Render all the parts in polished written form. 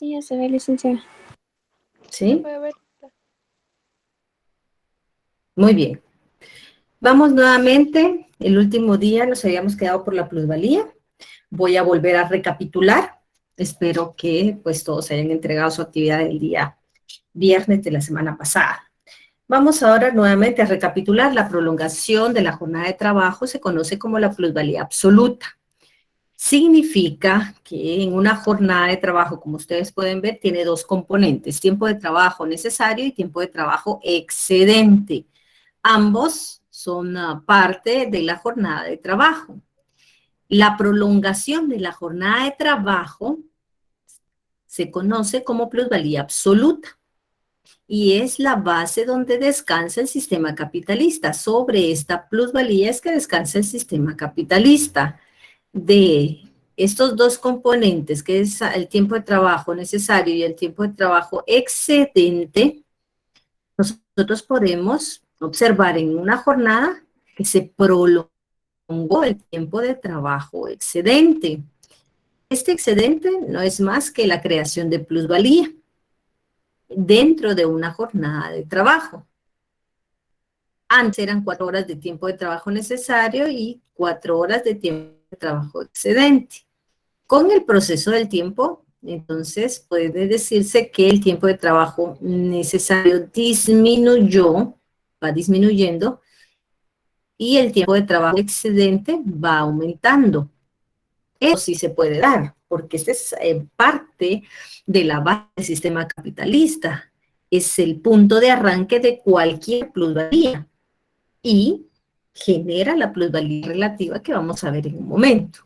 Sí, ya se ve, licenciada. ¿Sí? Puede ver. Muy bien. Vamos nuevamente. El último día nos habíamos quedado por la plusvalía. Voy a volver a recapitular. Espero que pues todos hayan entregado su actividad del día viernes de la semana pasada. Vamos ahora nuevamente a recapitular. La prolongación de la jornada de trabajo se conoce como la plusvalía absoluta. Significa que en una jornada de trabajo, como ustedes pueden ver, tiene dos componentes, tiempo de trabajo necesario y tiempo de trabajo excedente. Ambos son parte de la jornada de trabajo. La prolongación de la jornada de trabajo se conoce como plusvalía absoluta y es la base donde descansa el sistema capitalista. Sobre esta plusvalía es que descansa el sistema capitalista. De estos dos componentes, que es el tiempo de trabajo necesario y el tiempo de trabajo excedente, nosotros podemos observar en una jornada que se prolongó el tiempo de trabajo excedente. Este excedente no es más que la creación de plusvalía dentro de una jornada de trabajo. Antes eran 4 horas de tiempo de trabajo necesario y 4 horas de tiempo de trabajo excedente. Con el proceso del tiempo, entonces puede decirse que el tiempo de trabajo necesario disminuyó, va disminuyendo, y el tiempo de trabajo excedente va aumentando. Eso sí se puede dar, porque esta es parte de la base del sistema capitalista. Es el punto de arranque de cualquier plusvalía y genera la plusvalía relativa que vamos a ver en un momento.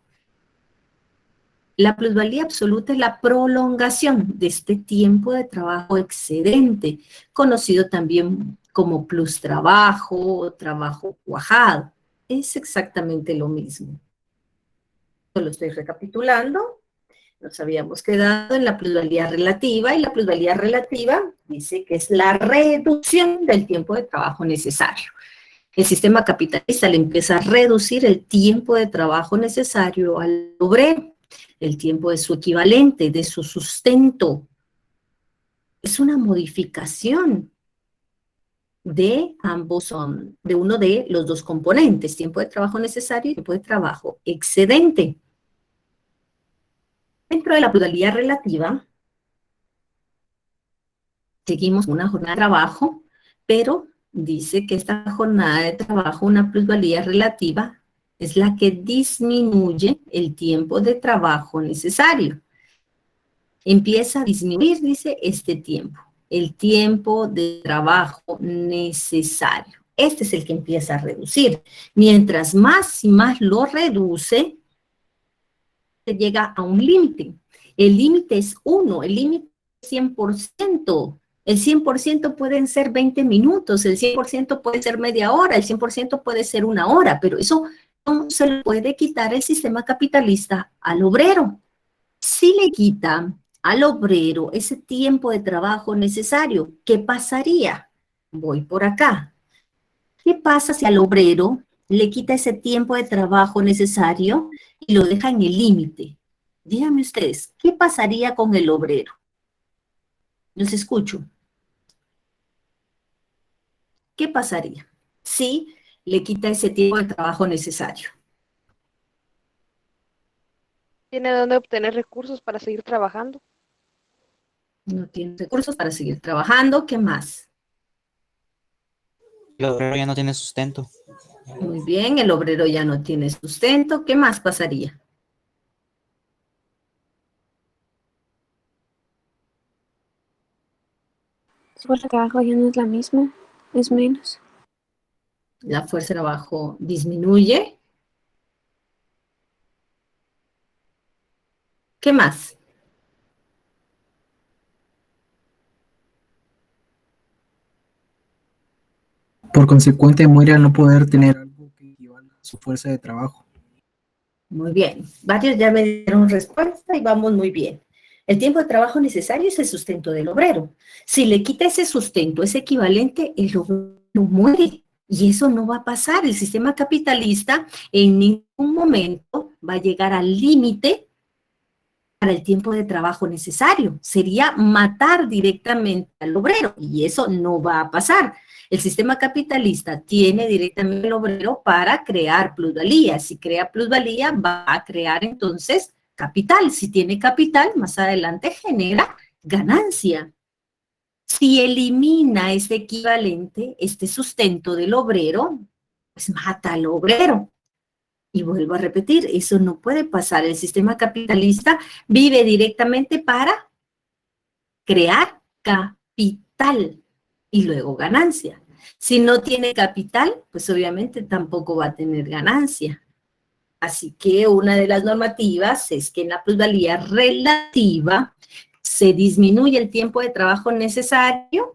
La plusvalía absoluta es la prolongación de este tiempo de trabajo excedente, conocido también como plus trabajo o trabajo cuajado. Es exactamente lo mismo. Lo estoy recapitulando. Nos habíamos quedado en la plusvalía relativa y la plusvalía relativa dice que es la reducción del tiempo de trabajo necesario. El sistema capitalista le empieza a reducir el tiempo de trabajo necesario al obrero, el tiempo de su equivalente, de su sustento. Es una modificación de ambos, de uno de los dos componentes, tiempo de trabajo necesario y tiempo de trabajo excedente. Dentro de la plusvalía relativa, seguimos una jornada de trabajo, pero dice que esta jornada de trabajo, una plusvalía relativa, es la que disminuye el tiempo de trabajo necesario. Empieza a disminuir, dice, este tiempo, el tiempo de trabajo necesario. Este es el que empieza a reducir. Mientras más y más lo reduce, se llega a un límite. El límite es 1, el límite es 100%. El 100% pueden ser 20 minutos, el 100% puede ser media hora, el 100% puede ser una hora, pero eso no se le puede quitar el sistema capitalista al obrero. Si le quita al obrero ese tiempo de trabajo necesario, ¿qué pasaría? Voy por acá. ¿Qué pasa si al obrero le quita ese tiempo de trabajo necesario y lo deja en el límite? Díganme ustedes, ¿qué pasaría con el obrero? Los escucho. ¿Qué pasaría si le quita ese tiempo de trabajo necesario? ¿Tiene dónde obtener recursos para seguir trabajando? No tiene recursos para seguir trabajando. ¿Qué más? El obrero ya no tiene sustento. Muy bien, el obrero ya no tiene sustento. ¿Qué más pasaría? Su fuerza de trabajo ya no es la misma, es menos. La fuerza de trabajo disminuye. ¿Qué más? Por consecuente, muere al no poder tener algo que equivalga a su fuerza de trabajo. Muy bien. Varios ya me dieron respuesta y vamos muy bien. El tiempo de trabajo necesario es el sustento del obrero. Si le quita ese sustento, ese equivalente, el obrero muere. Y eso no va a pasar. El sistema capitalista en ningún momento va a llegar al límite para el tiempo de trabajo necesario. Sería matar directamente al obrero y eso no va a pasar. El sistema capitalista tiene directamente al obrero para crear plusvalía. Si crea plusvalía, va a crear entonces capital. Si tiene capital, más adelante genera ganancia. Si elimina este equivalente, este sustento del obrero, pues mata al obrero. Y vuelvo a repetir, eso no puede pasar. El sistema capitalista vive directamente para crear capital y luego ganancia. Si no tiene capital, pues obviamente tampoco va a tener ganancia. Así que una de las normativas es que en la plusvalía relativa se disminuye el tiempo de trabajo necesario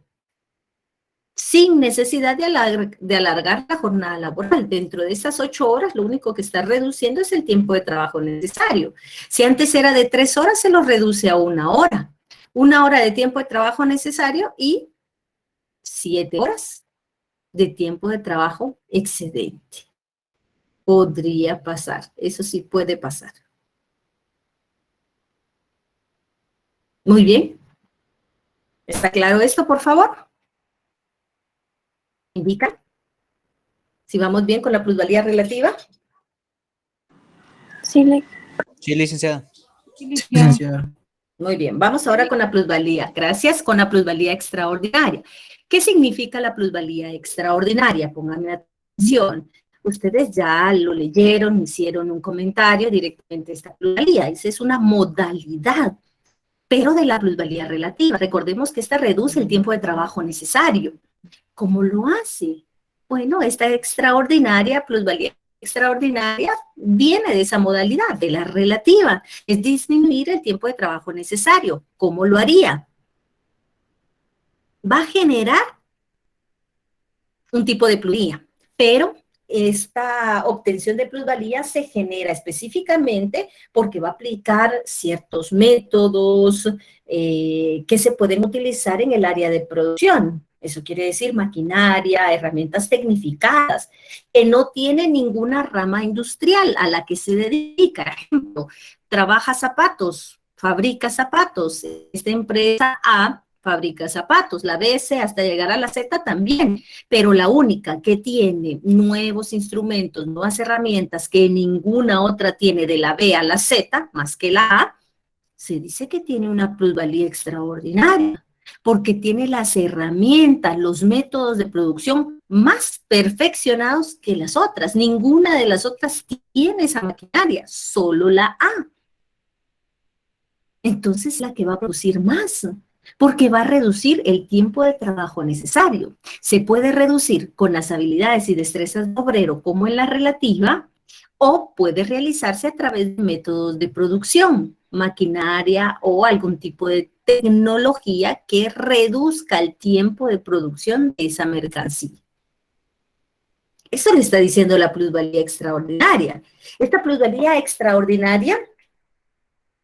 sin necesidad de alargar la jornada laboral. Dentro de esas 8 horas, lo único que está reduciendo es el tiempo de trabajo necesario. Si antes era de 3 horas, se lo reduce a 1 hora. 1 hora de tiempo de trabajo necesario y 7 horas de tiempo de trabajo excedente. Podría pasar, eso sí puede pasar. Muy bien. ¿Está claro esto, por favor? ¿Indica? Si vamos bien con la plusvalía relativa. Sí, Sí, licenciada. Licenciada. Muy bien, vamos ahora con la plusvalía. Gracias, con la plusvalía extraordinaria. ¿Qué significa la plusvalía extraordinaria? Pónganme atención. Ustedes ya lo leyeron, hicieron un comentario directamente a esta plusvalía. Esa es una modalidad, pero de la plusvalía relativa. Recordemos que esta reduce el tiempo de trabajo necesario. ¿Cómo lo hace? Bueno, esta extraordinaria, plusvalía extraordinaria, viene de esa modalidad, de la relativa. Es disminuir el tiempo de trabajo necesario. ¿Cómo lo haría? Va a generar un tipo de plusvalía, pero esta obtención de plusvalía se genera específicamente porque va a aplicar ciertos métodos que se pueden utilizar en el área de producción. Eso quiere decir maquinaria, herramientas tecnificadas, que no tiene ninguna rama industrial a la que se dedica. Por ejemplo, trabaja zapatos, fabrica zapatos. Esta empresa A fabrica zapatos, la B, C, hasta llegar a la Z también, pero la única que tiene nuevos instrumentos, nuevas herramientas que ninguna otra tiene de la B a la Z, más que la A, se dice que tiene una plusvalía extraordinaria, porque tiene las herramientas, los métodos de producción más perfeccionados que las otras. Ninguna de las otras tiene esa maquinaria, solo la A. Entonces la que va a producir más, porque va a reducir el tiempo de trabajo necesario. Se puede reducir con las habilidades y destrezas de obrero, como en la relativa, o puede realizarse a través de métodos de producción, maquinaria o algún tipo de tecnología que reduzca el tiempo de producción de esa mercancía. Eso le está diciendo la plusvalía extraordinaria. Esta plusvalía extraordinaria,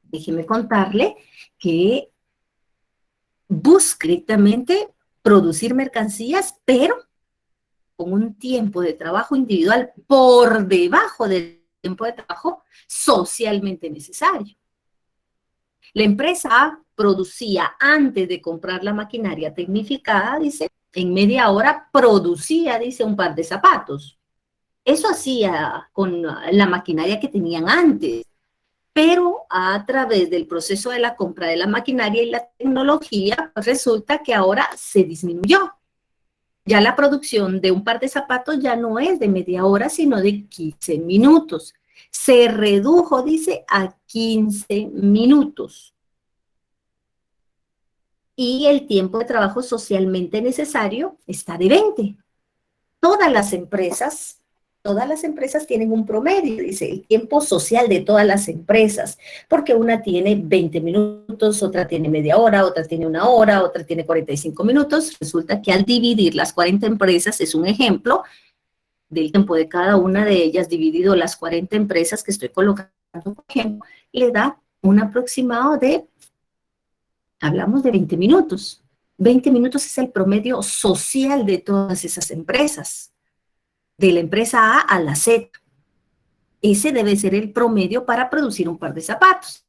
déjeme contarle que busca directamente producir mercancías, pero con un tiempo de trabajo individual por debajo del tiempo de trabajo socialmente necesario. La empresa A producía antes de comprar la maquinaria tecnificada, dice, en media hora producía, dice, un par de zapatos. Eso hacía con la maquinaria que tenían antes. Pero a través del proceso de la compra de la maquinaria y la tecnología, pues resulta que ahora se disminuyó. Ya la producción de un par de zapatos ya no es de media hora, sino de 15 minutos. Se redujo, dice, a 15 minutos. Y el tiempo de trabajo socialmente necesario está de 20. Todas las empresas tienen un promedio, dice, el tiempo social de todas las empresas, porque una tiene 20 minutos, otra tiene media hora, otra tiene 1 hora, otra tiene 45 minutos. Resulta que al dividir las 40 empresas, es un ejemplo del tiempo de cada una de ellas, dividido las 40 empresas que estoy colocando, por ejemplo, le da un aproximado de, hablamos de 20 minutos. 20 minutos es el promedio social de todas esas empresas. De la empresa A a la Z. Ese debe ser el promedio para producir un par de zapatos.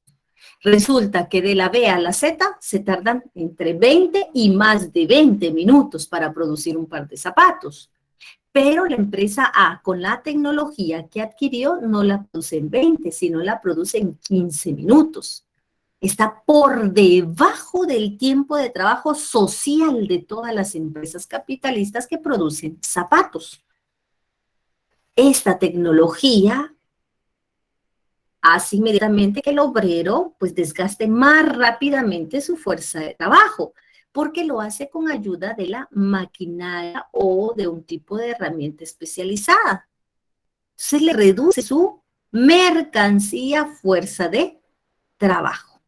Resulta que de la B a la Z se tardan entre 20 y más de 20 minutos para producir un par de zapatos. Pero la empresa A, con la tecnología que adquirió, no la produce en 20, sino la produce en 15 minutos. Está por debajo del tiempo de trabajo social de todas las empresas capitalistas que producen zapatos. Esta tecnología hace inmediatamente que el obrero pues desgaste más rápidamente su fuerza de trabajo, porque lo hace con ayuda de la maquinaria o de un tipo de herramienta especializada. Entonces le reduce su mercancía fuerza de trabajo.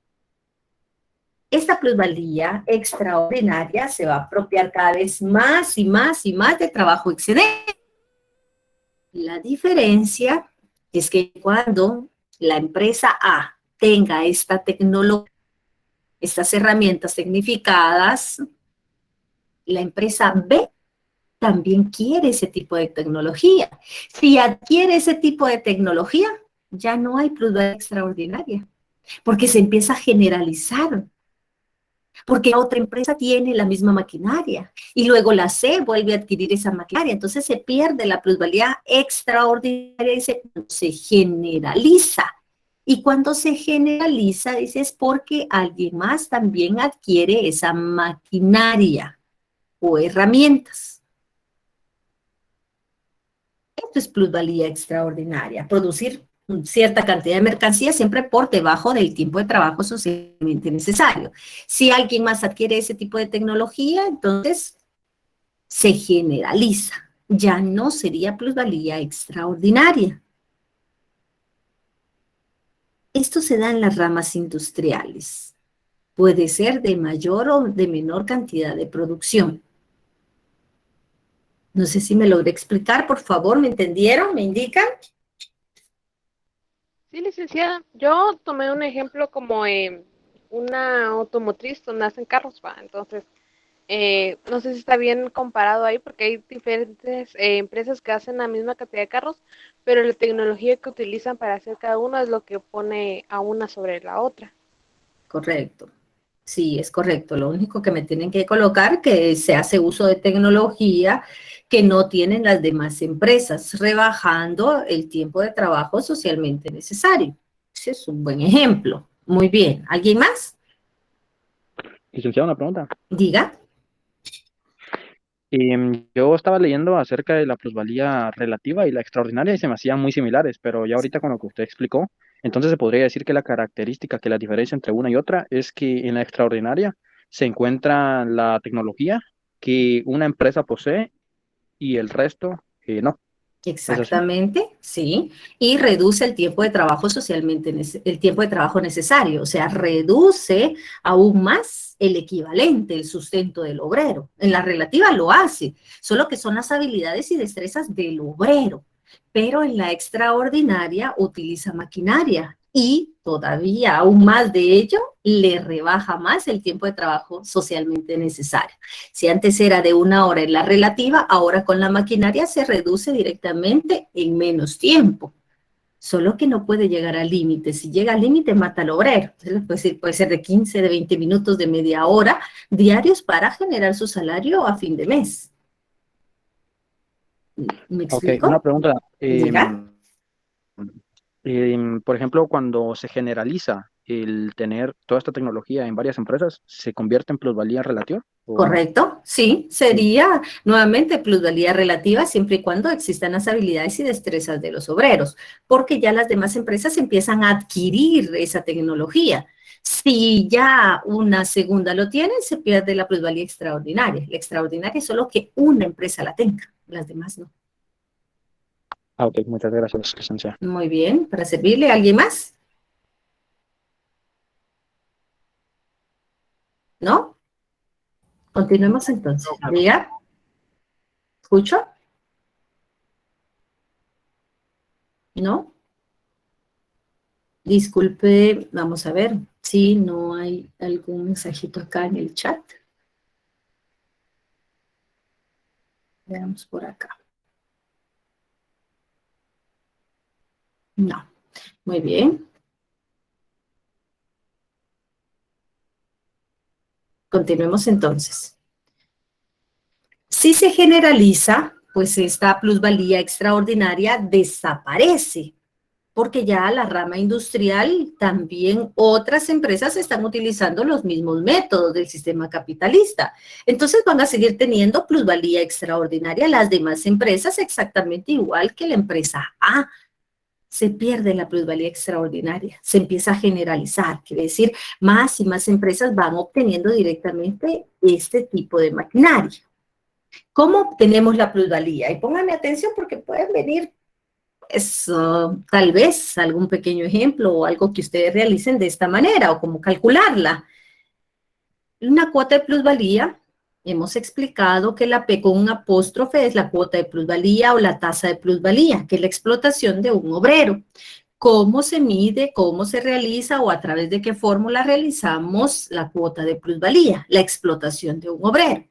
Esta plusvalía extraordinaria se va a apropiar cada vez más y más y más de trabajo excedente. La diferencia es que cuando la empresa A tenga esta tecnología, estas herramientas tecnificadas, la empresa B también quiere ese tipo de tecnología. Si adquiere ese tipo de tecnología, ya no hay plusvalía extraordinaria, porque se empieza a generalizar, porque la otra empresa tiene la misma maquinaria y luego la C vuelve a adquirir esa maquinaria, entonces se pierde la plusvalía extraordinaria y se generaliza. Y cuando se generaliza, dices, porque alguien más también adquiere esa maquinaria o herramientas. Esto es plusvalía extraordinaria, producir cierta cantidad de mercancía siempre por debajo del tiempo de trabajo socialmente necesario. Si alguien más adquiere ese tipo de tecnología, entonces se generaliza. Ya no sería plusvalía extraordinaria. Esto se da en las ramas industriales. Puede ser de mayor o de menor cantidad de producción. No sé si me logré explicar, por favor, ¿me entendieron? ¿Me indican? Sí, licenciada. Yo tomé un ejemplo como una automotriz donde hacen carros, va. Entonces, no sé si está bien comparado ahí porque hay diferentes empresas que hacen la misma cantidad de carros, pero la tecnología que utilizan para hacer cada uno es lo que pone a una sobre la otra. Correcto. Sí, es correcto. Lo único que me tienen que colocar que se hace uso de tecnología que no tienen las demás empresas, rebajando el tiempo de trabajo socialmente necesario. Ese es un buen ejemplo. Muy bien. ¿Alguien más? Licenciado, una pregunta. Diga. Yo estaba leyendo acerca de la plusvalía relativa y la extraordinaria y se me hacían muy similares, pero ya ahorita con lo que usted explicó, entonces se podría decir que la característica, que la diferencia entre una y otra es que en la extraordinaria se encuentra la tecnología que una empresa posee y el resto no. ¿Es así? Exactamente, sí, y reduce el tiempo de trabajo socialmente, el tiempo de trabajo necesario, o sea, reduce aún más el equivalente, el sustento del obrero. En la relativa lo hace, solo que son las habilidades y destrezas del obrero, pero en la extraordinaria utiliza maquinaria y todavía aún más de ello le rebaja más el tiempo de trabajo socialmente necesario. Si antes era de 1 hora en la relativa, ahora con la maquinaria se reduce directamente en menos tiempo. Solo que no puede llegar al límite. Si llega al límite, mata al obrero. Puede ser de 15, de 20 minutos, de media hora diarios para generar su salario a fin de mes. ¿Me Ok, una explico? pregunta. Diga. Por ejemplo, cuando se generaliza el tener toda esta tecnología en varias empresas, ¿se convierte en plusvalía relativa o no? Correcto, sí, sería nuevamente plusvalía relativa siempre y cuando existan las habilidades y destrezas de los obreros, porque ya las demás empresas empiezan a adquirir esa tecnología. Si ya una segunda lo tiene, se pierde la plusvalía extraordinaria. La extraordinaria es solo que una empresa la tenga, las demás no. Ah, ok, muchas gracias, licenciada. Muy bien, para servirle, ¿alguien más? ¿No? Continuemos entonces. Diga, ¿escucho? ¿No? Disculpe, vamos a ver si no hay algún mensajito acá en el chat. Veamos por acá. No. Muy bien. Continuemos entonces. Si se generaliza, pues esta plusvalía extraordinaria desaparece, porque ya la rama industrial, también otras empresas están utilizando los mismos métodos del sistema capitalista. Entonces van a seguir teniendo plusvalía extraordinaria las demás empresas exactamente igual que la empresa A. Se pierde la plusvalía extraordinaria, se empieza a generalizar, quiere decir, más y más empresas van obteniendo directamente este tipo de maquinaria. ¿Cómo obtenemos la plusvalía? Y pónganme atención porque pueden venir tal vez algún pequeño ejemplo o algo que ustedes realicen de esta manera o cómo calcularla. Una cuota de plusvalía, hemos explicado que la P con un apóstrofe es la cuota de plusvalía o la tasa de plusvalía, que es la explotación de un obrero. ¿Cómo se mide, cómo se realiza o a través de qué fórmula realizamos la cuota de plusvalía? La explotación de un obrero.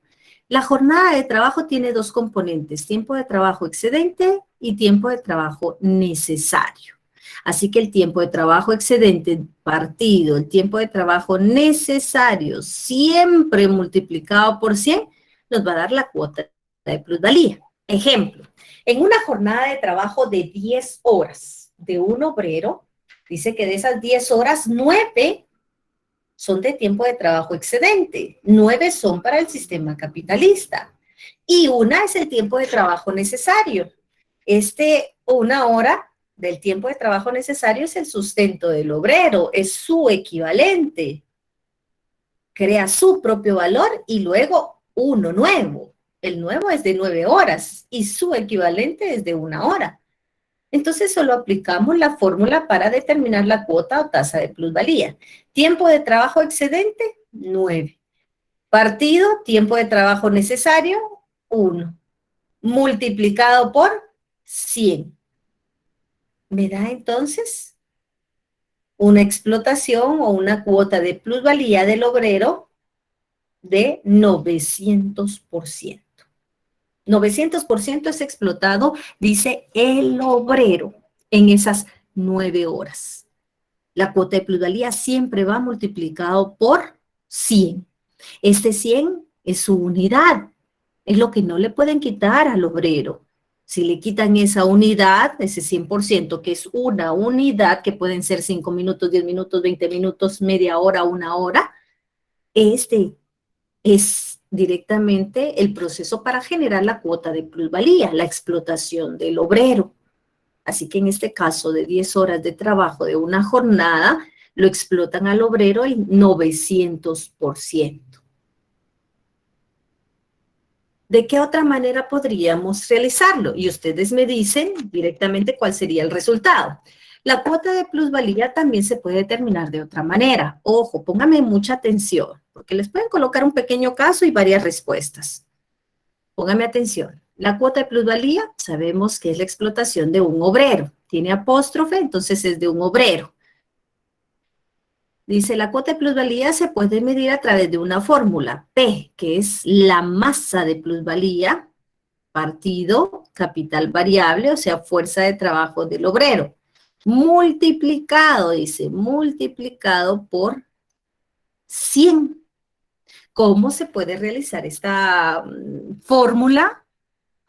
La jornada de trabajo tiene dos componentes, tiempo de trabajo excedente y tiempo de trabajo necesario. Así que el tiempo de trabajo excedente partido, el tiempo de trabajo necesario, siempre multiplicado por 100, nos va a dar la cuota de plusvalía. Ejemplo, en una jornada de trabajo de 10 horas de un obrero, dice que de esas 10 horas, 9 son de tiempo de trabajo excedente, 9 son para el sistema capitalista y una es el tiempo de trabajo necesario. Una hora del tiempo de trabajo necesario es el sustento del obrero, es su equivalente, crea su propio valor y luego uno nuevo. El nuevo es de 9 horas y su equivalente es de 1 hora. Entonces solo aplicamos la fórmula para determinar la cuota o tasa de plusvalía. Tiempo de trabajo excedente, 9. Partido, tiempo de trabajo necesario, 1. Multiplicado por 100. Me da entonces una explotación o una cuota de plusvalía del obrero de 900%. 900% es explotado, dice el obrero, en esas 9 horas. La cuota de plusvalía siempre va multiplicado por 100. Este 100 es su unidad, es lo que no le pueden quitar al obrero. Si le quitan esa unidad, ese 100%, que es una unidad, que pueden ser 5 minutos, 10 minutos, 20 minutos, media hora, 1 hora, este es directamente el proceso para generar la cuota de plusvalía, la explotación del obrero. Así que en este caso de 10 horas de trabajo de una jornada, lo explotan al obrero el 900%. ¿De qué otra manera podríamos realizarlo? Y ustedes me dicen directamente cuál sería el resultado. La cuota de plusvalía también se puede determinar de otra manera. Ojo, pónganme mucha atención, porque les pueden colocar un pequeño caso y varias respuestas. Pónganme atención. La cuota de plusvalía sabemos que es la explotación de un obrero. Tiene apóstrofe, entonces es de un obrero. Dice, la cuota de plusvalía se puede medir a través de una fórmula, P, que es la masa de plusvalía, partido, capital variable, o sea, fuerza de trabajo del obrero. Multiplicado, dice, multiplicado por 100. ¿Cómo se puede realizar esta fórmula?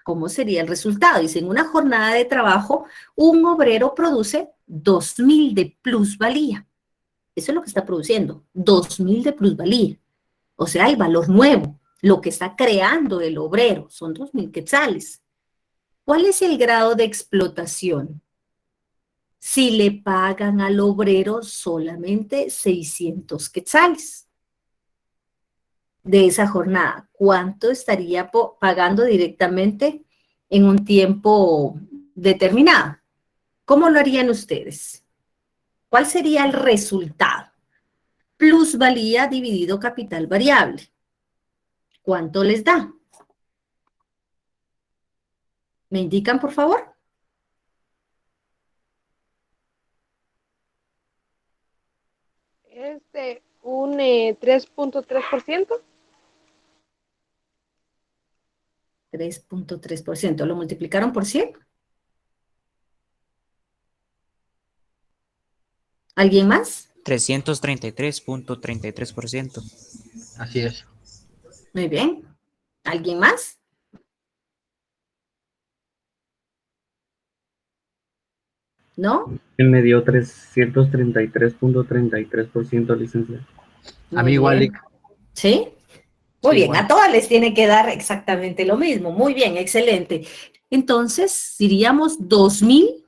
¿Cómo sería el resultado? Dice, en una jornada de trabajo, un obrero produce 2.000 de plusvalía. Eso es lo que está produciendo, 2.000 de plusvalía. O sea, el valor nuevo, lo que está creando el obrero, son 2.000 quetzales. ¿Cuál es el grado de explotación? Si le pagan al obrero solamente 600 quetzales de esa jornada, ¿cuánto estaría pagando directamente en un tiempo determinado? ¿Cómo lo harían ustedes? ¿Cuál sería el resultado? Plusvalía dividido capital variable. ¿Cuánto les da? ¿Me indican, por favor? Es de un 3.3%. 3.3%. ¿Lo multiplicaron por 100? ¿Alguien más? 333.33%. Así es. Muy bien. ¿Alguien más? ¿No? Él me dio 333.33%, licenciado. A Muy mí igual, bien. Lic. ¿Sí? Muy Sí, bien, igual. a todas les tiene que dar exactamente lo mismo. Muy bien, excelente. Entonces, diríamos 2.000,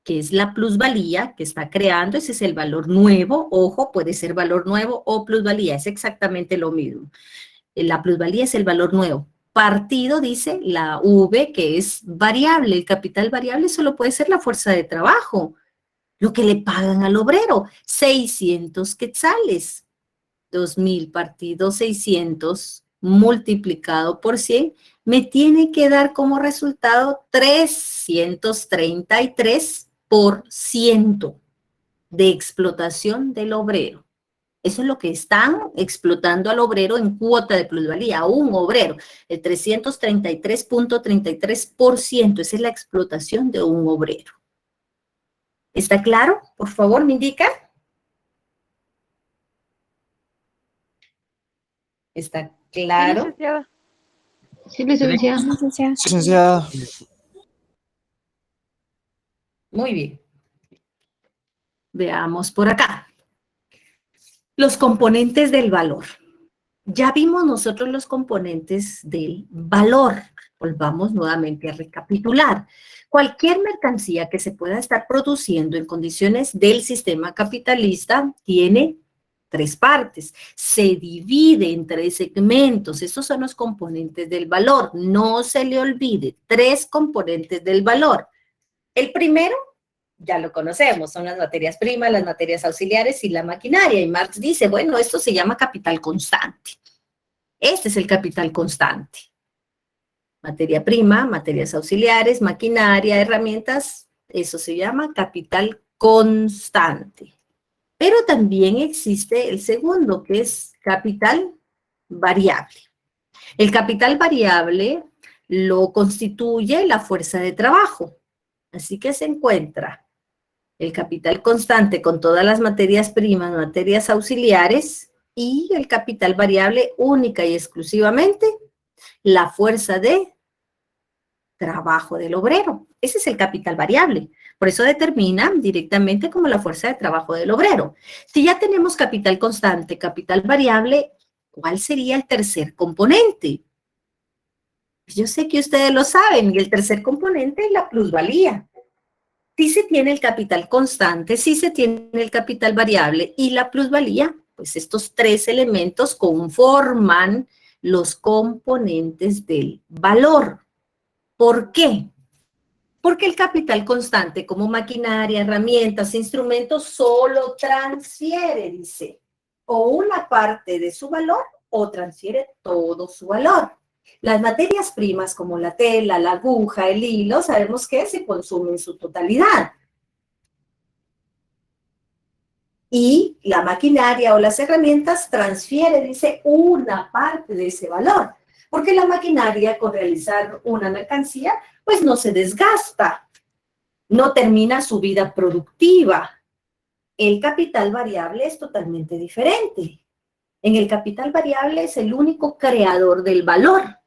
que es la plusvalía que está creando, ese es el valor nuevo. Ojo, puede ser valor nuevo o plusvalía, es exactamente lo mismo. La plusvalía es el valor nuevo. Partido, dice la V, que es variable. El capital variable solo puede ser la fuerza de trabajo, lo que le pagan al obrero, 600 quetzales. 2.000 partido 600 multiplicado por 100 me tiene que dar como resultado 333% de explotación del obrero. Eso es lo que están explotando al obrero en cuota de plusvalía, a un obrero. El 333.33%, esa es la explotación de un obrero. ¿Está claro? Por favor, me indica. ¿Está Sí, claro? licenciada. Sí, licenciada. Licenciada. Sí, licenciada. Muy bien. Veamos por acá. Los componentes del valor. Ya vimos nosotros los componentes del valor. Volvamos nuevamente a recapitular. Cualquier mercancía que se pueda estar produciendo en condiciones del sistema capitalista tiene 3 partes. Se divide en 3 segmentos. Esos son los componentes del valor. No se le olvide, 3 componentes del valor. El primero, ya lo conocemos, son las materias primas, las materias auxiliares y la maquinaria. Y Marx dice, bueno, esto se llama capital constante. Este es el capital constante. Materia prima, materias auxiliares, maquinaria, herramientas, eso se llama capital constante. Pero también existe el segundo, que es capital variable. El capital variable lo constituye la fuerza de trabajo. Así que se encuentra el capital constante con todas las materias primas, materias auxiliares, y el capital variable única y exclusivamente la fuerza de trabajo del obrero. Ese es el capital variable. Por eso determina directamente como la fuerza de trabajo del obrero. Si ya tenemos capital constante, capital variable, ¿cuál sería el tercer componente? Yo sé que ustedes lo saben, y el tercer componente es la plusvalía. Si se tiene el capital constante, si se tiene el capital variable y la plusvalía, pues estos 3 elementos conforman los componentes del valor. ¿Por qué? Porque el capital constante, como maquinaria, herramientas, instrumentos, solo transfiere, dice, o una parte de su valor o transfiere todo su valor. Las materias primas como la tela, la aguja, el hilo, sabemos que se consumen en su totalidad. Y la maquinaria o las herramientas transfiere, dice, una parte de ese valor. Porque la maquinaria, con realizar una mercancía, pues no se desgasta, no termina su vida productiva. El capital variable es totalmente diferente. En el capital variable es el único creador del valor.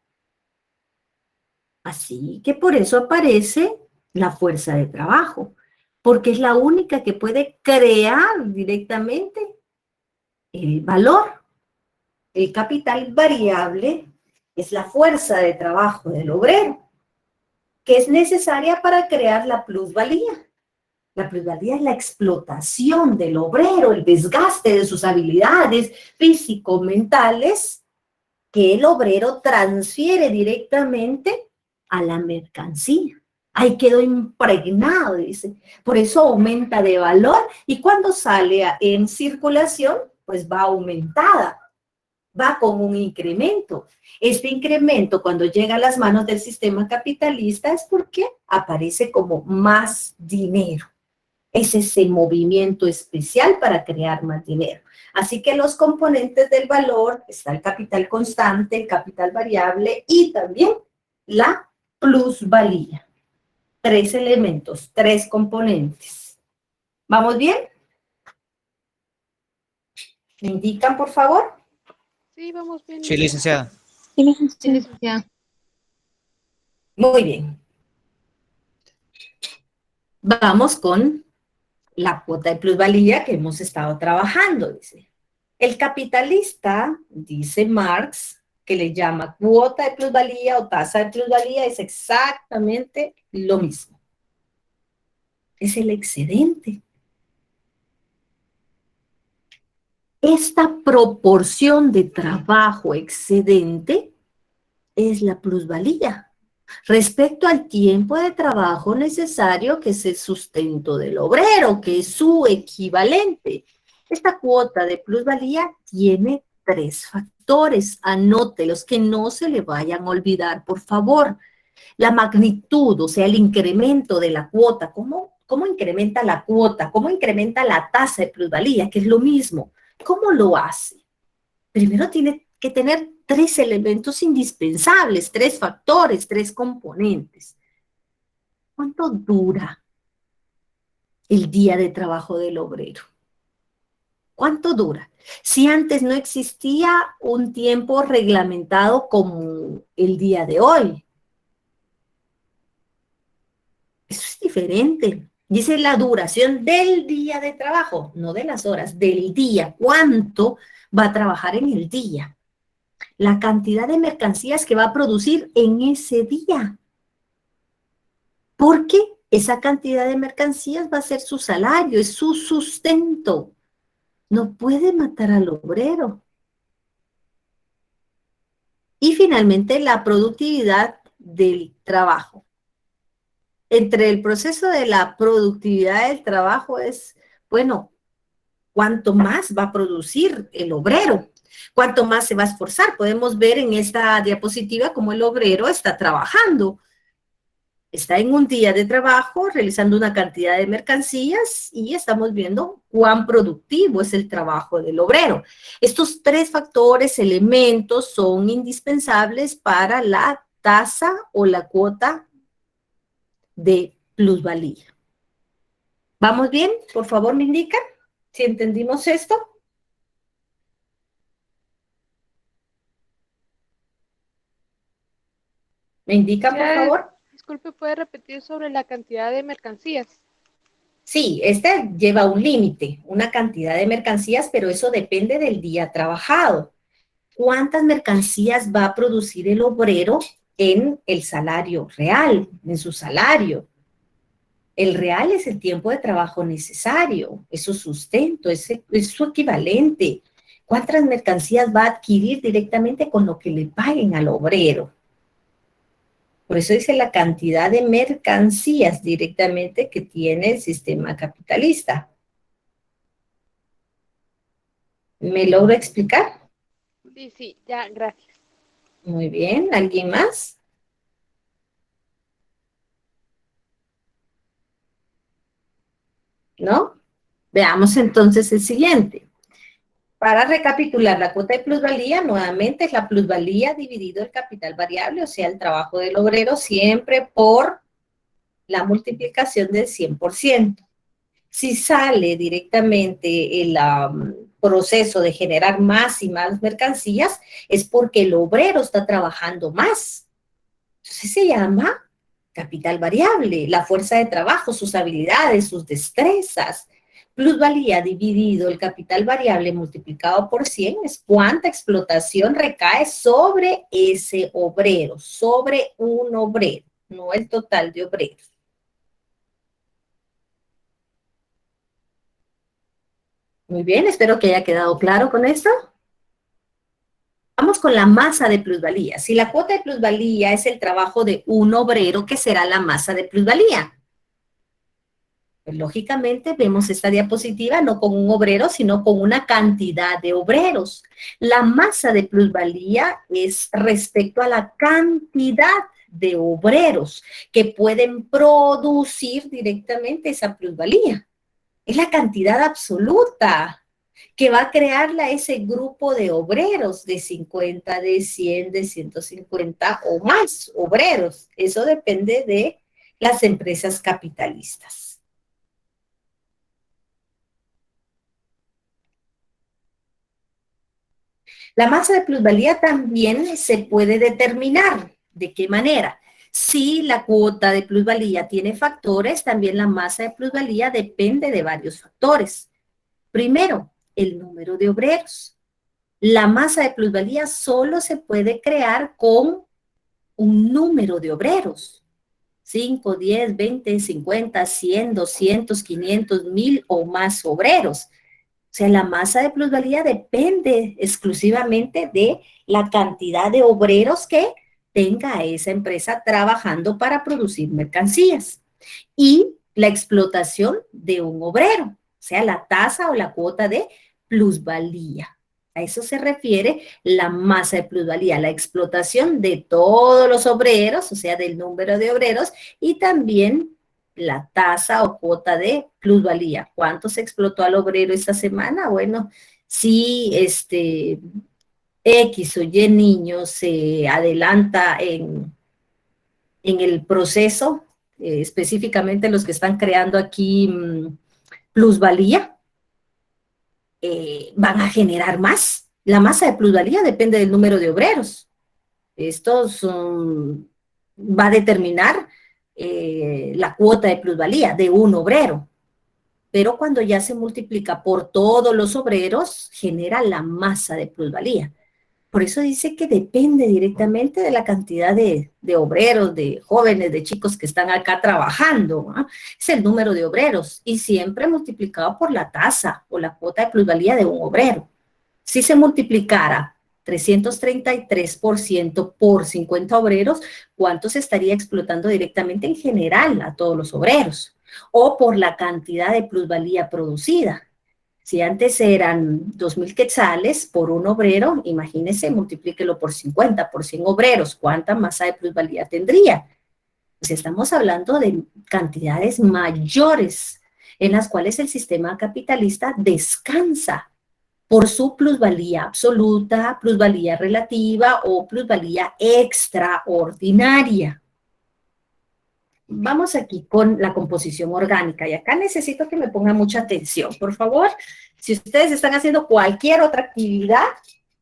Así que por eso aparece la fuerza de trabajo, porque es la única que puede crear directamente el valor. El capital variable es la fuerza de trabajo del obrero, que es necesaria para crear la plusvalía. La plusvalía es la explotación del obrero, el desgaste de sus habilidades físico-mentales que el obrero transfiere directamente a la mercancía. Ahí quedó impregnado, dice. Por eso aumenta de valor y cuando sale en circulación, pues va aumentada. Va con un incremento. Este incremento, cuando llega a las manos del sistema capitalista, es porque aparece como más dinero. Es ese movimiento especial para crear más dinero. Así que los componentes del valor, está el capital constante, el capital variable y también la plusvalía. 3 elementos, 3 componentes. ¿Vamos bien? ¿Me indican, por favor? Sí, vamos bien. Sí, licenciada. Sí, Sí, licenciada. licenciada. Muy bien. Vamos con la cuota de plusvalía que hemos estado trabajando, dice. El capitalista, dice Marx, que le llama cuota de plusvalía o tasa de plusvalía, es exactamente lo mismo. Es el excedente. Esta proporción de trabajo excedente es la plusvalía respecto al tiempo de trabajo necesario, que es el sustento del obrero, que es su equivalente. Esta cuota de plusvalía tiene 3 factores. Anótelos, que no se le vayan a olvidar, por favor. La magnitud, o sea, el incremento de la cuota. ¿Cómo incrementa la cuota? ¿Cómo incrementa la tasa de plusvalía? Que es lo mismo. ¿Cómo lo hace? Primero tiene que tener 3 elementos indispensables, 3 factores, 3 componentes. ¿Cuánto dura el día de trabajo del obrero? ¿Cuánto dura? Si antes no existía un tiempo reglamentado como el día de hoy. Eso es diferente. Dice la duración del día de trabajo, no de las horas, del día. ¿Cuánto va a trabajar en el día? La cantidad de mercancías que va a producir en ese día. Porque esa cantidad de mercancías va a ser su salario, es su sustento. No puede matar al obrero. Y finalmente, la productividad del trabajo. Entre el proceso de la productividad del trabajo es, bueno, cuánto más va a producir el obrero, cuánto más se va a esforzar. Podemos ver en esta diapositiva cómo el obrero está trabajando. Está en un día de trabajo realizando una cantidad de mercancías y estamos viendo cuán productivo es el trabajo del obrero. Estos 3 factores, elementos, son indispensables para la tasa o la cuota de plusvalía. ¿Vamos bien? Por favor, me indican si entendimos esto. ¿Me indican, por favor? Disculpe, ¿puede repetir sobre la cantidad de mercancías? Sí, este lleva un límite, una cantidad de mercancías, pero eso depende del día trabajado. ¿Cuántas mercancías va a producir el obrero en el salario real, en su salario? El real es el tiempo de trabajo necesario, es su sustento, es su equivalente. ¿Cuántas mercancías va a adquirir directamente con lo que le paguen al obrero? Por eso dice la cantidad de mercancías directamente que tiene el sistema capitalista. ¿Me logro explicar? Sí, ya, gracias. Muy bien, ¿alguien más? ¿No? Veamos entonces el siguiente. Para recapitular, la cuota de plusvalía nuevamente es la plusvalía dividido el capital variable, o sea, el trabajo del obrero, siempre por la multiplicación del 100%. Si sale directamente el proceso de generar más y más mercancías, es porque el obrero está trabajando más. Entonces se llama capital variable, la fuerza de trabajo, sus habilidades, sus destrezas. Plusvalía dividido el capital variable multiplicado por 100 es cuánta explotación recae sobre ese obrero, sobre un obrero, no el total de obreros. Muy bien, espero que haya quedado claro con esto. Vamos con la masa de plusvalía. Si la cuota de plusvalía es el trabajo de un obrero, ¿qué será la masa de plusvalía? Pues, lógicamente vemos esta diapositiva no con un obrero, sino con una cantidad de obreros. La masa de plusvalía es respecto a la cantidad de obreros que pueden producir directamente esa plusvalía. Es la cantidad absoluta que va a crearla ese grupo de obreros de 50, de 100, de 150 o más obreros. Eso depende de las empresas capitalistas. La masa de plusvalía también se puede determinar. ¿De qué manera? Si la cuota de plusvalía tiene factores, también la masa de plusvalía depende de varios factores. Primero, el número de obreros. La masa de plusvalía solo se puede crear con un número de obreros. 5, 10, 20, 50, 100, 200, 500, 1000 o más obreros. O sea, la masa de plusvalía depende exclusivamente de la cantidad de obreros que tenga esa empresa trabajando para producir mercancías y la explotación de un obrero, o sea, la tasa o la cuota de plusvalía. A eso se refiere la masa de plusvalía, la explotación de todos los obreros, o sea, del número de obreros, y también la tasa o cuota de plusvalía. ¿Cuánto se explotó al obrero esta semana? Bueno, si X o Y niño se adelanta en el proceso, específicamente los que están creando aquí plusvalía, van a generar más. La masa de plusvalía depende del número de obreros. Esto va a determinar la cuota de plusvalía de un obrero. Pero cuando ya se multiplica por todos los obreros, genera la masa de plusvalía. Por eso dice que depende directamente de la cantidad de obreros, de jóvenes, de chicos que están acá trabajando, ¿no? Es el número de obreros y siempre multiplicado por la tasa o la cuota de plusvalía de un obrero. Si se multiplicara 333% por 50 obreros, ¿cuánto se estaría explotando directamente en general a todos los obreros? O por la cantidad de plusvalía producida. Si antes eran 2,000 quetzales por un obrero, imagínese, multiplíquelo por 50, por 100 obreros, ¿cuánta masa de plusvalía tendría? Pues estamos hablando de cantidades mayores en las cuales el sistema capitalista descansa por su plusvalía absoluta, plusvalía relativa o plusvalía extraordinaria. Vamos aquí con la composición orgánica y acá necesito que me pongan mucha atención, por favor. Si ustedes están haciendo cualquier otra actividad,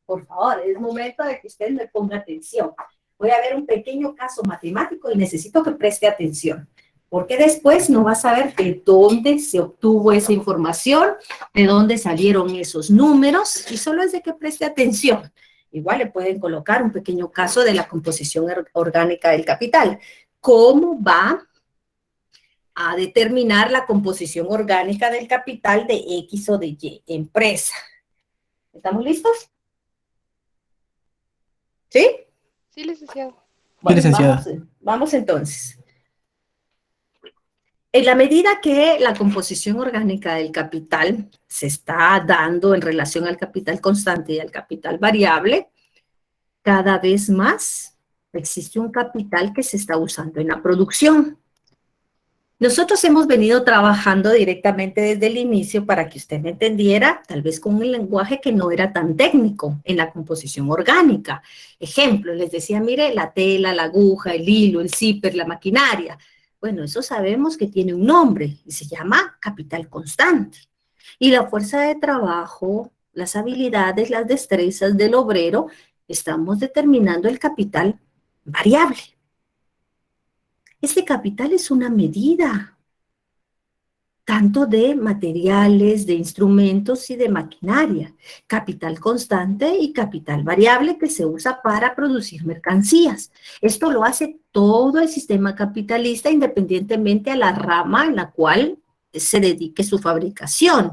por favor, es momento de que ustedes me pongan atención. Voy a ver un pequeño caso matemático y necesito que preste atención, porque después no vas a ver de dónde se obtuvo esa información, de dónde salieron esos números, y solo es de que preste atención. Igual le pueden colocar un pequeño caso de la composición orgánica del capital. ¿Cómo va a determinar la composición orgánica del capital de X o de Y empresa? ¿Estamos listos? ¿Sí? Sí, licenciado. Bueno, licenciada. vamos entonces. En la medida que la composición orgánica del capital se está dando en relación al capital constante y al capital variable, cada vez más existe un capital que se está usando en la producción. Nosotros hemos venido trabajando directamente desde el inicio para que usted me entendiera, tal vez con un lenguaje que no era tan técnico en la composición orgánica. Ejemplo, les decía, mire, la tela, la aguja, el hilo, el zipper, la maquinaria. Bueno, eso sabemos que tiene un nombre y se llama capital constante. Y la fuerza de trabajo, las habilidades, las destrezas del obrero, estamos determinando el capital variable. Ese capital es una medida, tanto de materiales, de instrumentos y de maquinaria, capital constante y capital variable que se usa para producir mercancías. Esto lo hace todo el sistema capitalista independientemente a la rama en la cual se dedique su fabricación.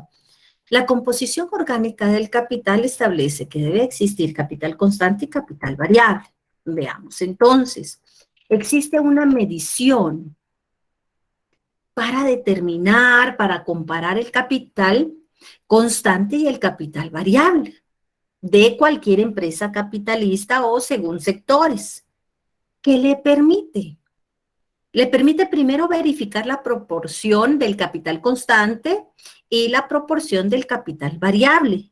La composición orgánica del capital establece que debe existir capital constante y capital variable. Veamos entonces. Existe una medición para determinar, para comparar el capital constante y el capital variable de cualquier empresa capitalista o según sectores. ¿Qué le permite? Le permite primero verificar la proporción del capital constante y la proporción del capital variable.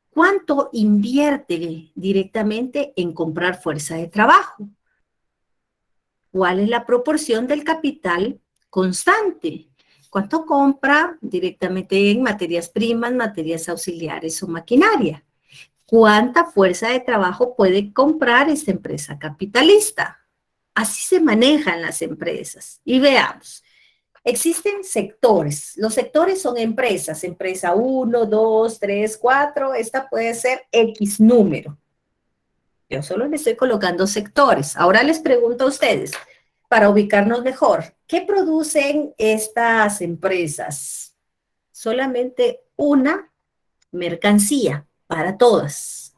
¿Cuánto invierte directamente en comprar fuerza de trabajo? ¿Cuál es la proporción del capital constante? ¿Cuánto compra directamente en materias primas, materias auxiliares o maquinaria? ¿Cuánta fuerza de trabajo puede comprar esta empresa capitalista? Así se manejan las empresas. Y veamos. Existen sectores. Los sectores son empresas. Empresa 1, 2, 3, 4. Esta puede ser X número. Yo solo le estoy colocando sectores. Ahora les pregunto a ustedes, para ubicarnos mejor, ¿qué producen estas empresas? Solamente una mercancía para todas.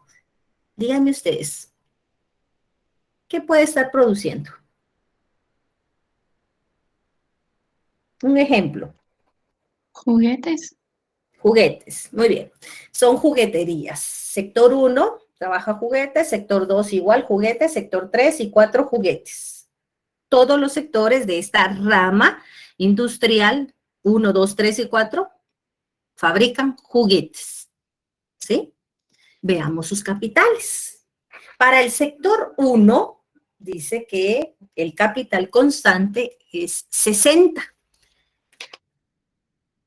Díganme ustedes, ¿qué puede estar produciendo? Un ejemplo. Juguetes. Juguetes, muy bien. Son jugueterías. Sector 1 trabaja juguetes, sector 2 igual juguetes, sector 3 y 4 juguetes. Todos los sectores de esta rama industrial, 1, 2, 3 y 4, fabrican juguetes. ¿Sí? Veamos sus capitales. Para el sector 1, dice que el capital constante es 60.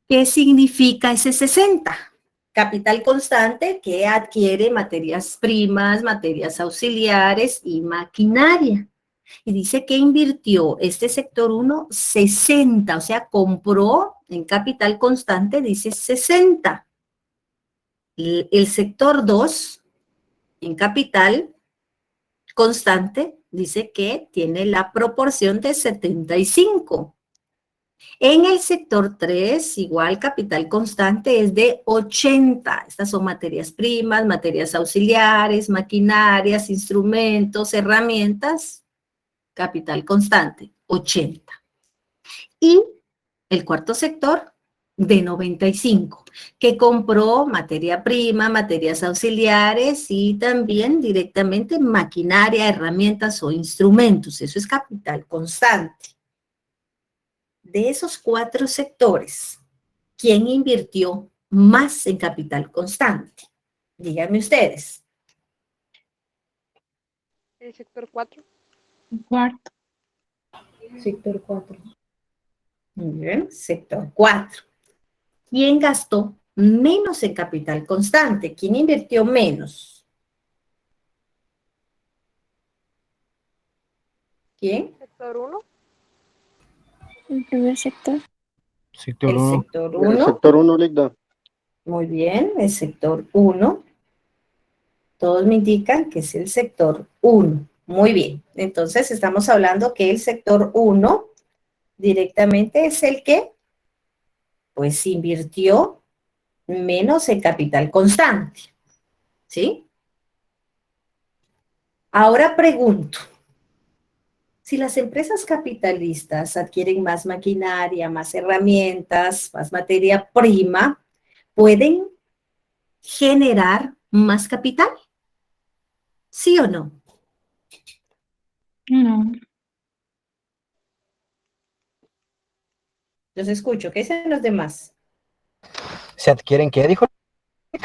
¿Qué significa ese 60? Capital constante que adquiere materias primas, materias auxiliares y maquinaria. Y dice que invirtió este sector 1 60, o sea, compró en capital constante, dice 60. El sector 2, en capital constante, dice que tiene la proporción de 75. En el sector 3, igual capital constante es de 80. Estas son materias primas, materias auxiliares, maquinarias, instrumentos, herramientas, capital constante, 80. Y el cuarto sector, de 95, que compró materia prima, materias auxiliares y también directamente maquinaria, herramientas o instrumentos. Eso es capital constante. De esos 4 sectores, ¿quién invirtió más en capital constante? Díganme ustedes. El sector 4. Cuarto. Sector 4. Muy bien, sector 4. ¿Quién gastó menos en capital constante? ¿Quién invirtió menos? ¿Quién? Sector 1. El primer sector. Sector El 1. sector El 1. sector 1, Ligda. Muy bien, el sector 1. Todos me indican que es el sector 1. Muy bien. Entonces, estamos hablando que el sector 1 directamente es el que, pues, invirtió menos en capital constante. ¿Sí? Ahora pregunto, si las empresas capitalistas adquieren más maquinaria, más herramientas, más materia prima, ¿pueden generar más capital? ¿Sí o no? No. Los escucho. ¿Qué dicen los demás? ¿Se adquieren qué, dijo?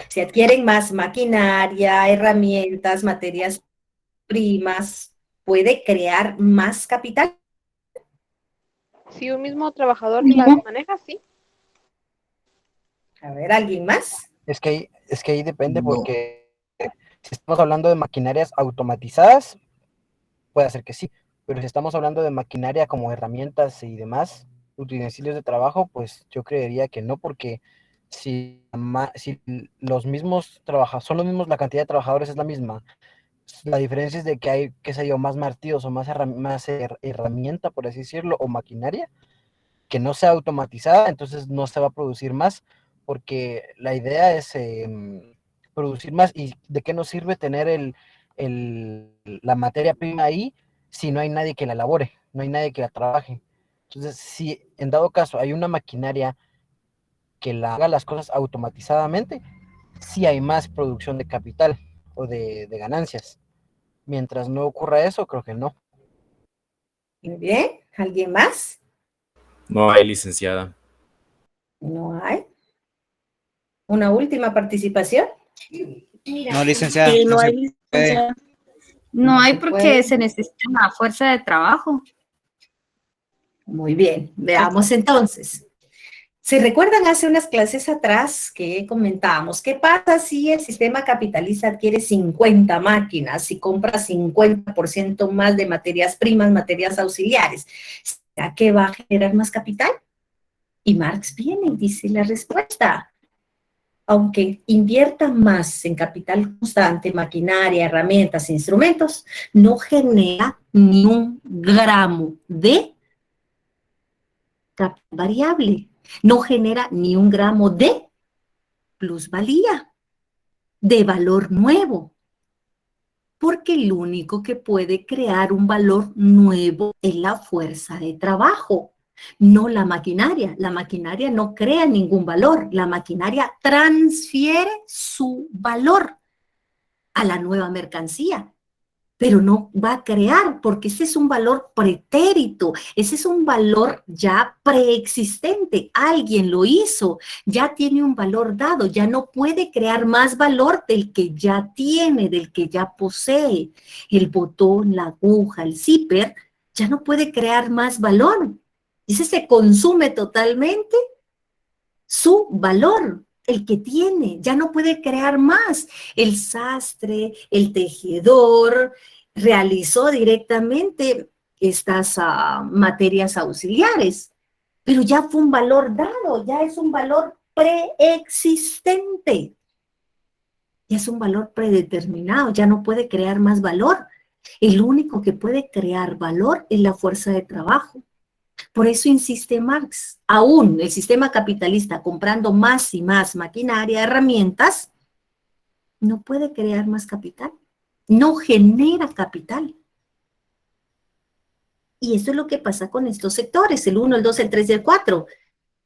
Si adquieren más maquinaria, herramientas, materias primas, ¿puede crear más capital? Si un mismo trabajador las maneja, sí. A ver, ¿alguien más? Es que ahí depende No. porque si estamos hablando de maquinarias automatizadas, puede ser que sí, pero si estamos hablando de maquinaria como herramientas y demás, utensilios de trabajo, pues yo creería que no, porque si los mismos son los mismos, la cantidad de trabajadores es la misma. La diferencia es de que hay, qué sé yo, más martillos o más herramienta, por así decirlo, o maquinaria, que no sea automatizada, entonces no se va a producir más, porque la idea es producir más. ¿Y de qué nos sirve tener la materia prima ahí si no hay nadie que la elabore, no hay nadie que la trabaje? Entonces, si en dado caso hay una maquinaria que la haga las cosas automatizadamente, sí hay más producción de capital o de ganancias. Mientras no ocurra eso, creo que no. Muy bien. ¿Alguien más? No hay, licenciada. No hay. ¿Una última participación? No, licenciada. Sí, No no se hay puede. licenciada. No hay porque se necesita una fuerza de trabajo. Muy bien. Veamos entonces. ¿Se recuerdan hace unas clases atrás que comentábamos? ¿Qué pasa si el sistema capitalista adquiere 50 máquinas y compra 50% más de materias primas, materias auxiliares? ¿Será que va a generar más capital? Y Marx viene y dice la respuesta. Aunque invierta más en capital constante, maquinaria, herramientas, instrumentos, no genera ni un gramo de capital variable. No genera ni un gramo de plusvalía, de valor nuevo. Porque el único que puede crear un valor nuevo es la fuerza de trabajo, no la maquinaria. La maquinaria no crea ningún valor. La maquinaria transfiere su valor a la nueva mercancía, pero no va a crear, porque ese es un valor pretérito, ese es un valor ya preexistente, alguien lo hizo, ya tiene un valor dado, ya no puede crear más valor del que ya tiene, del que ya posee. El botón, la aguja, el zipper, ya no puede crear más valor. Ese se consume totalmente su valor, el que tiene, ya no puede crear más. El sastre, el tejedor, realizó directamente estas materias auxiliares, pero ya fue un valor dado, ya es un valor preexistente, ya es un valor predeterminado, ya no puede crear más valor. El único que puede crear valor es la fuerza de trabajo. Por eso insiste Marx, aún el sistema capitalista comprando más y más maquinaria, herramientas, no puede crear más capital, no genera capital. Y eso es lo que pasa con estos sectores, el 1, el 2, el 3 y el 4.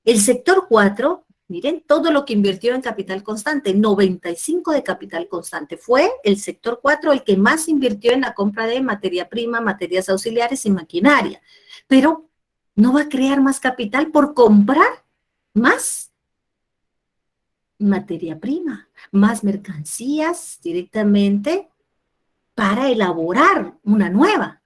El sector 4, miren, todo lo que invirtió en capital constante, 95 de capital constante. Fue el sector 4 el que más invirtió en la compra de materia prima, materias auxiliares y maquinaria. Pero no va a crear más capital por comprar más materia prima, más mercancías directamente para elaborar una nueva.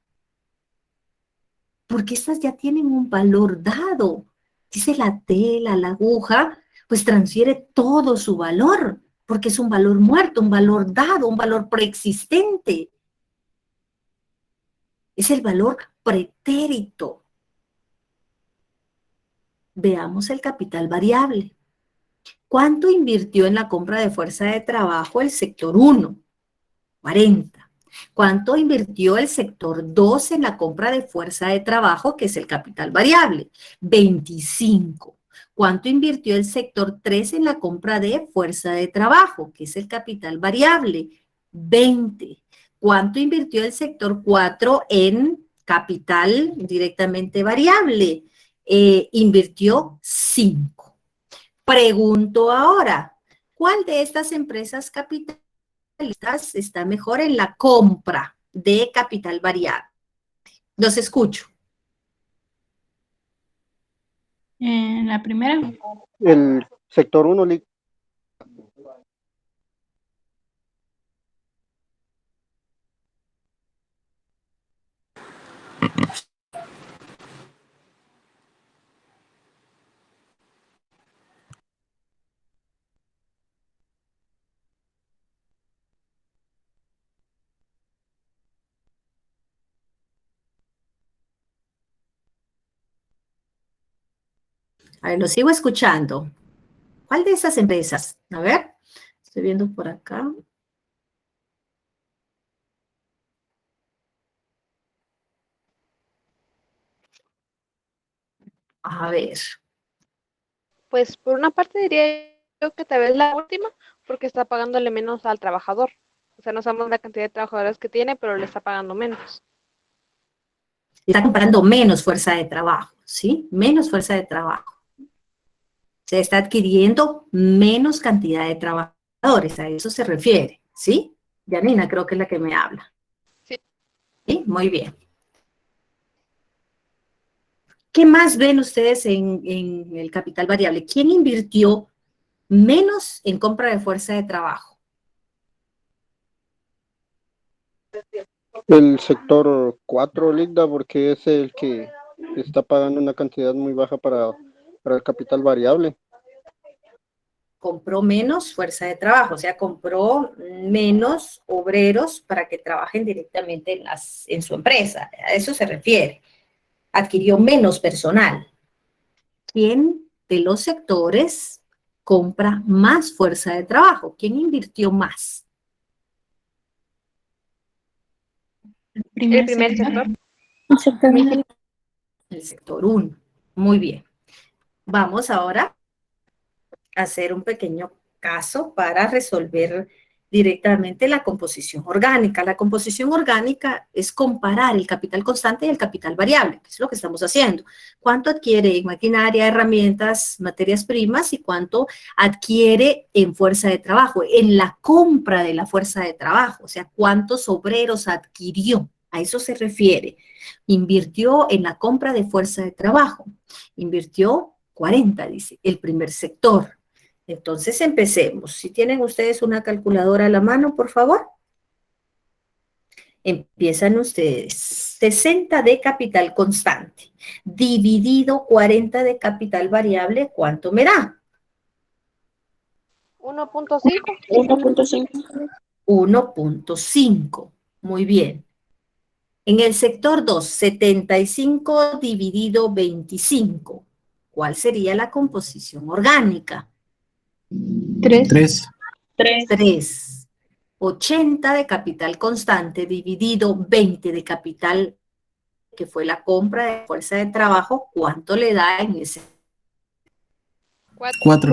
Porque estas ya tienen un valor dado. Dice la tela, la aguja, pues transfiere todo su valor, porque es un valor muerto, un valor dado, un valor preexistente. Es el valor pretérito. Veamos el capital variable. ¿Cuánto invirtió en la compra de fuerza de trabajo el sector 1? 40. ¿Cuánto invirtió el sector 2 en la compra de fuerza de trabajo, que es el capital variable? 25. ¿Cuánto invirtió el sector 3 en la compra de fuerza de trabajo, que es el capital variable? 20. ¿Cuánto invirtió el sector 4 en capital directamente variable? Invirtió 5. Pregunto ahora, ¿cuál de estas empresas capitalistas está mejor en la compra de capital variable? Los escucho. La primera. El sector 1, A ver, lo sigo escuchando. ¿Cuál de esas empresas? A ver, estoy viendo por acá. A ver. Pues por una parte diría yo que tal vez la última, porque está pagándole menos al trabajador. O sea, no sabemos la cantidad de trabajadores que tiene, pero le está pagando menos. Está comprando menos fuerza de trabajo, ¿sí? Menos fuerza de trabajo. Se está adquiriendo menos cantidad de trabajadores, a eso se refiere, ¿sí? Janina creo que es la que me habla. Sí. ¿Sí? Muy bien. ¿Qué más ven ustedes en el capital variable? ¿Quién invirtió menos en compra de fuerza de trabajo? el sector 4, Ligda, porque es el que está pagando una cantidad muy baja para para el capital variable. Compró menos fuerza de trabajo, o sea, compró menos obreros para que trabajen directamente en su empresa. A eso se refiere. Adquirió menos personal. ¿Quién de los sectores compra más fuerza de trabajo? ¿Quién invirtió más? El primer sector. El sector 1. Muy bien. Vamos ahora a hacer un pequeño caso para resolver directamente la composición orgánica. La composición orgánica es comparar el capital constante y el capital variable, que es lo que estamos haciendo. ¿Cuánto adquiere en maquinaria, herramientas, materias primas y cuánto adquiere en fuerza de trabajo, en la compra de la fuerza de trabajo? O sea, ¿cuántos obreros adquirió? A eso se refiere. Invirtió en la compra de fuerza de trabajo. Invirtió 40, dice, el primer sector. Entonces empecemos. Si tienen ustedes una calculadora a la mano, por favor. Empiezan ustedes. 60 de capital constante dividido 40 de capital variable, ¿cuánto me da? 1.5. 1.5. Muy bien. En el sector 2, 75 dividido 25. ¿Cuál sería la composición orgánica? 3. 3. 80 de capital constante dividido 20 de capital, que fue la compra de fuerza de trabajo, ¿cuánto le da en ese? 4.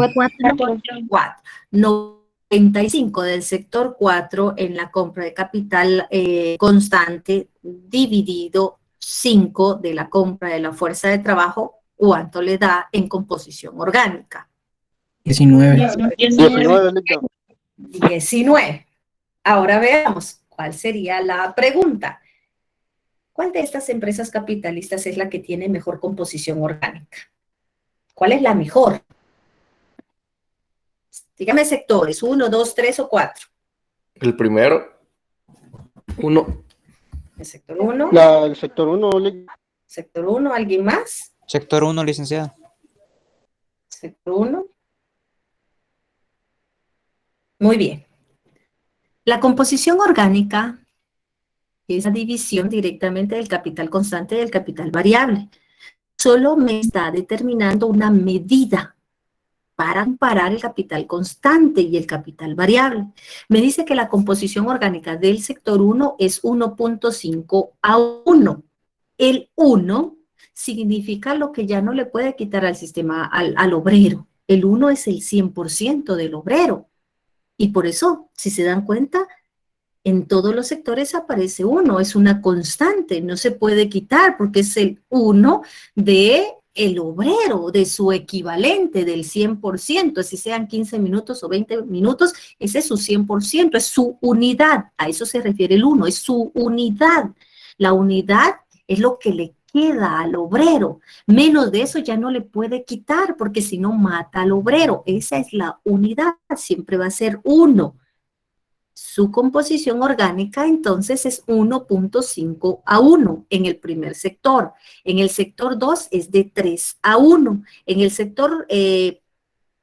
4. 95 del sector 4 en la compra de capital constante dividido 5 de la compra de la fuerza de trabajo, ¿cuánto le da en composición orgánica? 19. 19. Ahora veamos cuál sería la pregunta. ¿Cuál de estas empresas capitalistas es la que tiene mejor composición orgánica? ¿Cuál es la mejor? Dígame sectores, 1, 2, 3 o 4. El primero. 1. El sector 1. El sector 1. Sector 1, ¿alguien más? Sector 1, licenciada. Sector 1. Muy bien. La composición orgánica es la división directamente del capital constante y del capital variable. Solo me está determinando una medida para comparar el capital constante y el capital variable. Me dice que la composición orgánica del sector 1 es 1.5 a 1. El 1 significa lo que ya no le puede quitar al sistema, al obrero. El 1 es el 100% del obrero. Y por eso, si se dan cuenta, en todos los sectores aparece 1, es una constante, no se puede quitar porque es el 1 del obrero, de su equivalente, del 100%, así sean 15 minutos o 20 minutos, ese es su 100%, es su unidad, a eso se refiere el 1, es su unidad. La unidad es lo que le queda al obrero, menos de eso ya no le puede quitar porque si no mata al obrero, esa es la unidad, siempre va a ser 1. Su composición orgánica entonces es 1.5 a 1 en el primer sector. En el sector 2 es de 3 a 1. En el sector, en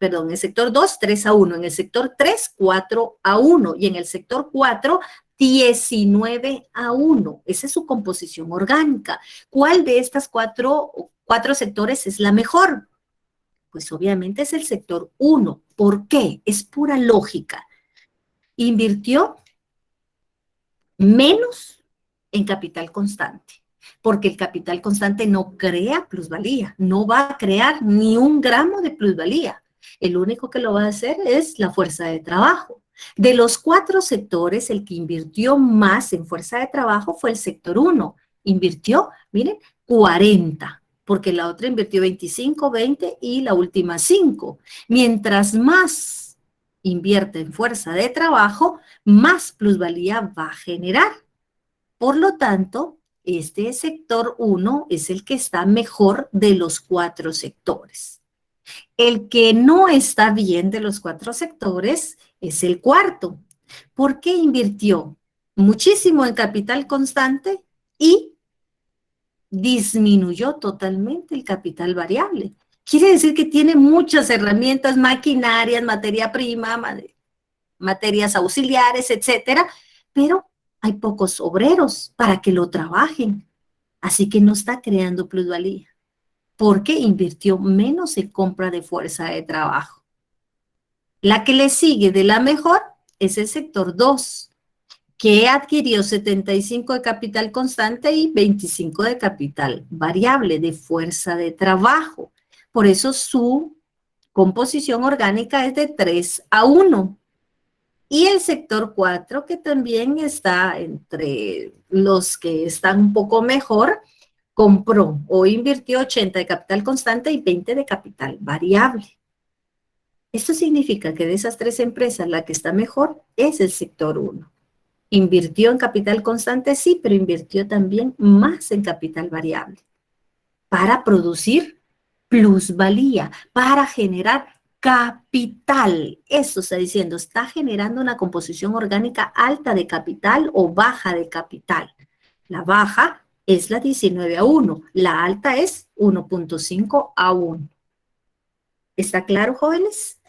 el sector 2, 3 a 1. En el sector 3, 4 a 1. Y en el sector 4, 19 a 1. Esa es su composición orgánica. ¿Cuál de estas cuatro sectores es la mejor? Pues obviamente es el sector 1. ¿Por qué? Es pura lógica. Invirtió menos en capital constante, porque el capital constante no crea plusvalía, no va a crear ni un gramo de plusvalía. El único que lo va a hacer es la fuerza de trabajo. De los 4 sectores, el que invirtió más en fuerza de trabajo fue el sector 1. Invirtió, miren, 40, porque la otra invirtió 25, 20 y la última 5. Mientras más invierte en fuerza de trabajo, más plusvalía va a generar. Por lo tanto, este sector 1 es el que está mejor de los 4 sectores. El que no está bien de los 4 sectores es el cuarto. ¿Por qué invirtió muchísimo en capital constante y disminuyó totalmente el capital variable? Quiere decir que tiene muchas herramientas, maquinarias, materia prima, materias auxiliares, etcétera, pero hay pocos obreros para que lo trabajen. Así que no está creando plusvalía, porque invirtió menos en compra de fuerza de trabajo. La que le sigue de la mejor es el sector 2, que adquirió 75 de capital constante y 25 de capital variable de fuerza de trabajo. Por eso su composición orgánica es de 3:1. Y el sector 4, que también está entre los que están un poco mejor, compró o invirtió 80 de capital constante y 20 de capital variable. Esto significa que de esas 3 empresas, la que está mejor es el sector 1. Invirtió en capital constante, sí, pero invirtió también más en capital variable para producir plusvalía, para generar capital. Eso está diciendo, está generando una composición orgánica alta de capital o baja de capital. La baja es la 19:1, la alta es 1.5:1. ¿Está claro, jóvenes?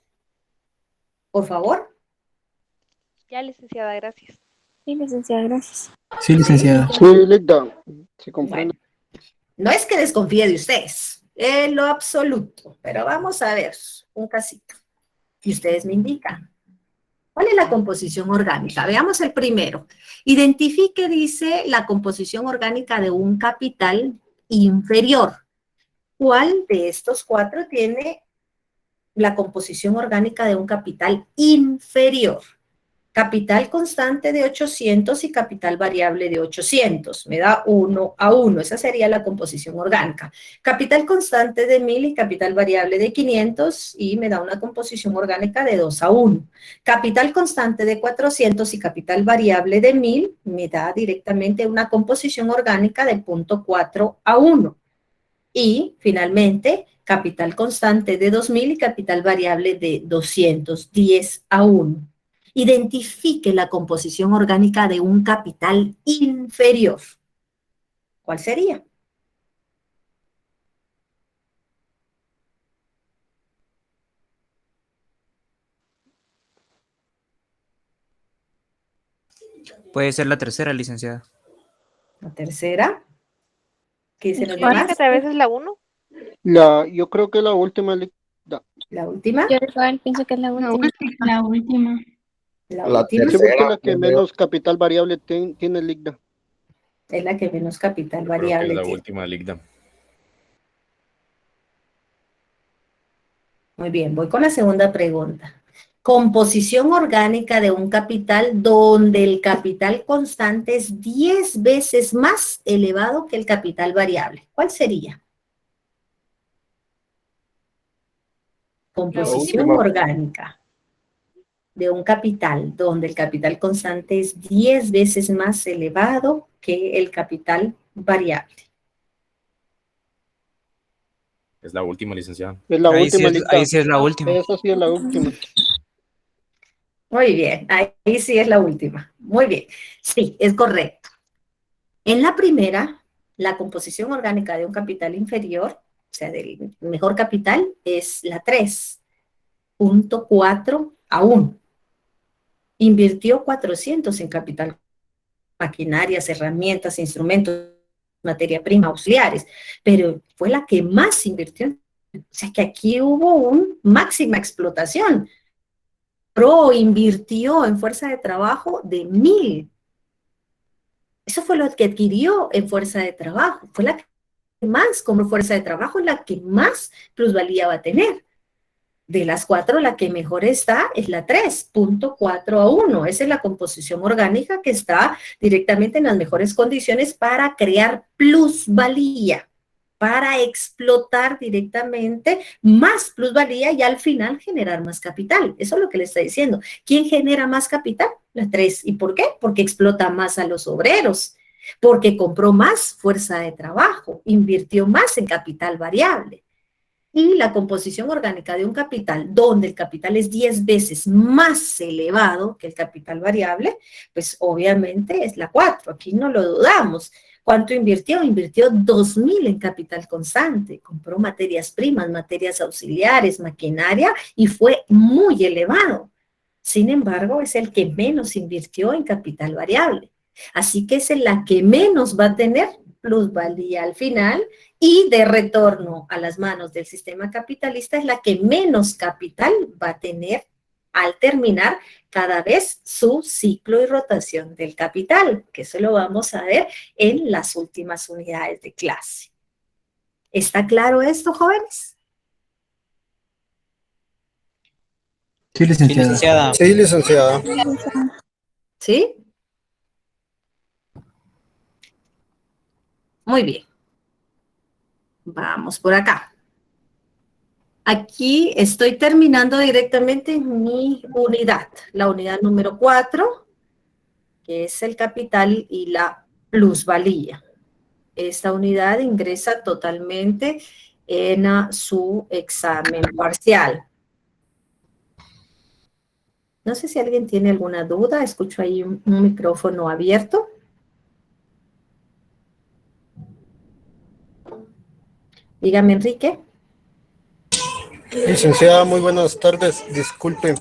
Por favor. Ya, licenciada, gracias. Sí, licenciada, gracias. Sí, licenciada. Sí, Ligda, se comprende. Bueno, no es que desconfíe de ustedes, en lo absoluto, pero vamos a ver un casito. Y ustedes me indican. ¿Cuál es la composición orgánica? Veamos el primero. Identifique, dice, la composición orgánica de un capital inferior. ¿Cuál de estos 4 tiene la composición orgánica de un capital inferior? Capital constante de 800 y capital variable de 800. Me da 1:1. Esa sería la composición orgánica. Capital constante de 1000 y capital variable de 500 y me da una composición orgánica de 2:1. Capital constante de 400 y capital variable de 1000 me da directamente una composición orgánica de 0.4:1. Y finalmente, capital constante de 2000 y capital variable de 210:1. Identifique la composición orgánica de un capital inferior. ¿Cuál sería? Puede ser la tercera, licenciada. La tercera. ¿Qué dicen los Yo creo demás? que tal vez es la 1. Yo creo que la última, Ligda. ¿La última? Yo igual pienso que es la última. La última. La La última Sí, porque tercera, la que yo menos capital variable tiene, Ligda. es la que menos capital Creo que variable es la tiene. última, Ligda. Muy bien, voy con la segunda pregunta. Composición orgánica de un capital donde el capital constante es 10 veces más elevado que el capital variable. ¿Cuál sería? Composición orgánica de un capital donde el capital constante es 10 veces más elevado que el capital variable. Es la última, licenciada. Es la Ahí última, sí es, Ligda. ahí sí es la última. Esa sí es la última. Muy bien, ahí sí es la última. Muy bien, sí, es correcto. En la primera, la composición orgánica de un capital inferior, o sea, del mejor capital, es la 3.4:1. Invirtió 400 en capital, maquinarias, herramientas, instrumentos, materia prima, auxiliares, pero fue la que más invirtió. O sea que aquí hubo una máxima explotación. Invirtió en fuerza de trabajo de 1000. Eso fue lo que adquirió en fuerza de trabajo. Fue la que más, como fuerza de trabajo, la que más plusvalía va a tener. De las 4, la que mejor está es la 3.4:1. Esa es la composición orgánica que está directamente en las mejores condiciones para crear plusvalía, para explotar directamente más plusvalía y al final generar más capital. Eso es lo que le está diciendo. ¿Quién genera más capital? La 3. ¿Y por qué? Porque explota más a los obreros, porque compró más fuerza de trabajo, invirtió más en capital variable. Y la composición orgánica de un capital, donde el capital es 10 veces más elevado que el capital variable, pues obviamente es la 4, aquí no lo dudamos. ¿Cuánto invirtió? Invirtió 2.000 en capital constante, compró materias primas, materias auxiliares, maquinaria y fue muy elevado. Sin embargo, es el que menos invirtió en capital variable. Así que es la que menos va a tener plusvalía al final y de retorno a las manos del sistema capitalista es la que menos capital va a tener al terminar cada vez su ciclo y rotación del capital, que eso lo vamos a ver en las últimas unidades de clase. ¿Está claro esto, jóvenes? Sí, licenciada. Sí, licenciada. ¿Sí? Muy bien. Vamos por acá. Aquí estoy terminando directamente mi unidad, la unidad número 4, que es el capital y la plusvalía. Esta unidad ingresa totalmente en su examen parcial. No sé si alguien tiene alguna duda, escucho ahí un micrófono abierto. Dígame, Enrique. Licenciada, muy buenas tardes. Disculpe,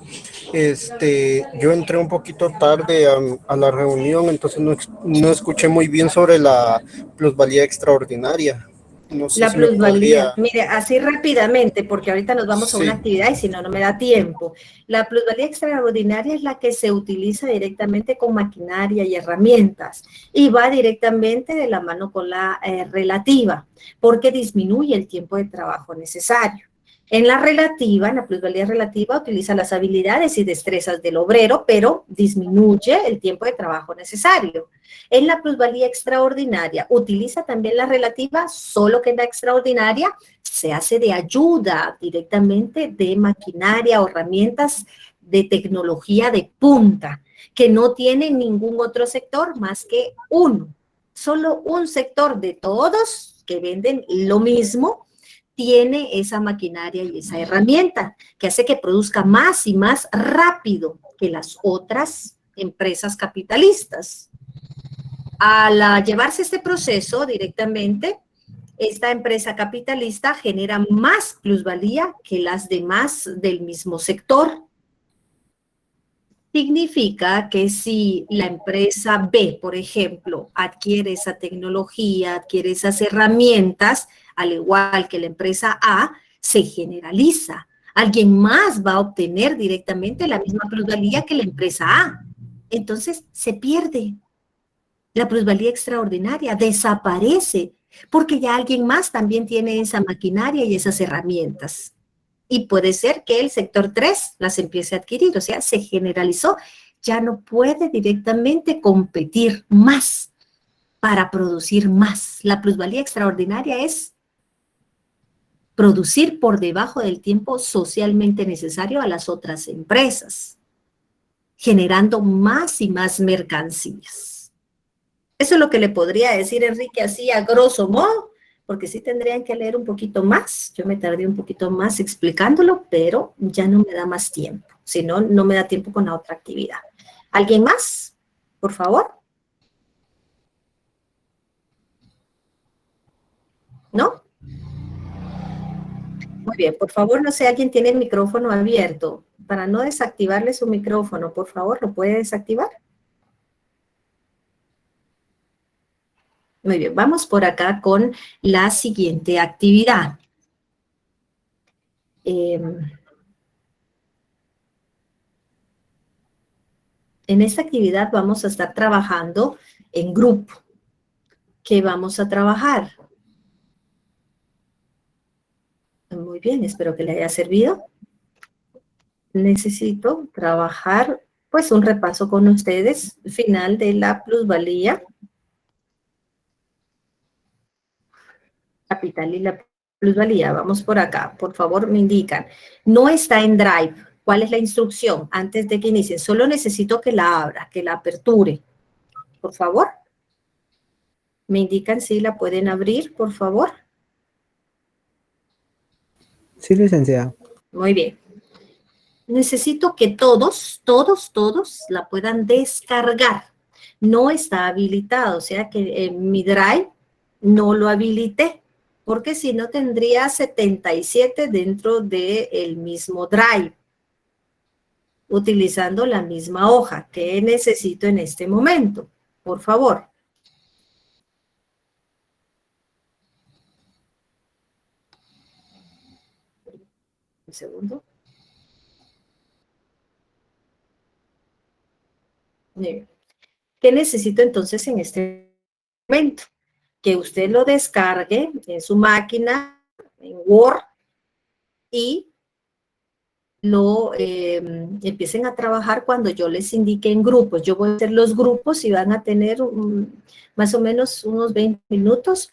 yo entré un poquito tarde a la reunión, entonces no escuché muy bien sobre la plusvalía extraordinaria. No sé La si me plusvalía, podría... mire, así rápidamente, porque ahorita nos vamos a una Sí. actividad y si no, no me da tiempo. La plusvalía extraordinaria es la que se utiliza directamente con maquinaria y herramientas y va directamente de la mano con la relativa, porque disminuye el tiempo de trabajo necesario. En la relativa, en la plusvalía relativa, utiliza las habilidades y destrezas del obrero, pero disminuye el tiempo de trabajo necesario. En la plusvalía extraordinaria, utiliza también la relativa, solo que en la extraordinaria se hace de ayuda directamente de maquinaria o herramientas de tecnología de punta, que no tiene ningún otro sector más que uno. Solo un sector de todos que venden lo mismo tiene esa maquinaria y esa herramienta que hace que produzca más y más rápido que las otras empresas capitalistas. Al llevarse este proceso directamente, esta empresa capitalista genera más plusvalía que las demás del mismo sector. Significa que si la empresa B, por ejemplo, adquiere esa tecnología, adquiere esas herramientas, al igual que la empresa A, se generaliza. Alguien más va a obtener directamente la misma plusvalía que la empresa A. Entonces, se pierde. La plusvalía extraordinaria desaparece porque ya alguien más también tiene esa maquinaria y esas herramientas. Y puede ser que el sector 3 las empiece a adquirir, o sea, se generalizó. Ya no puede directamente competir más para producir más. La plusvalía extraordinaria es producir por debajo del tiempo socialmente necesario a las otras empresas, generando más y más mercancías. Eso es lo que le podría decir Enrique así a grosso modo, porque sí tendrían que leer un poquito más. Yo me tardé un poquito más explicándolo, pero ya no me da más tiempo. Si no, no me da tiempo con la otra actividad. ¿Alguien más? Por favor. ¿No? Muy bien, por favor, no sé, alguien tiene el micrófono abierto. Para no desactivarle su micrófono, por favor, ¿lo puede desactivar? Muy bien, vamos por acá con la siguiente actividad. En esta actividad vamos a estar trabajando en grupo. ¿Qué vamos a trabajar? Muy bien, espero que le haya servido. Necesito trabajar, pues, un repaso con ustedes, final de la plusvalía, capital y la plusvalía. Vamos por acá, por favor, me indican. No está en Drive. ¿Cuál es la instrucción? Antes de que inicien, solo necesito que la abra, que la aperture. Por favor. Me indican si la pueden abrir, por favor. Sí, licenciada. Muy bien. Necesito que todos la puedan descargar. no está habilitado, o sea que en mi Drive no lo habilité, porque si no tendría 77 dentro del mismo Drive, utilizando la misma hoja que necesito en este momento. Por favor. Un segundo. Bien. ¿Qué necesito entonces en este momento? Que usted lo descargue en su máquina, en Word, y lo empiecen a trabajar cuando yo les indique en grupos. Yo voy a hacer los grupos y van a tener más o menos unos 20 minutos.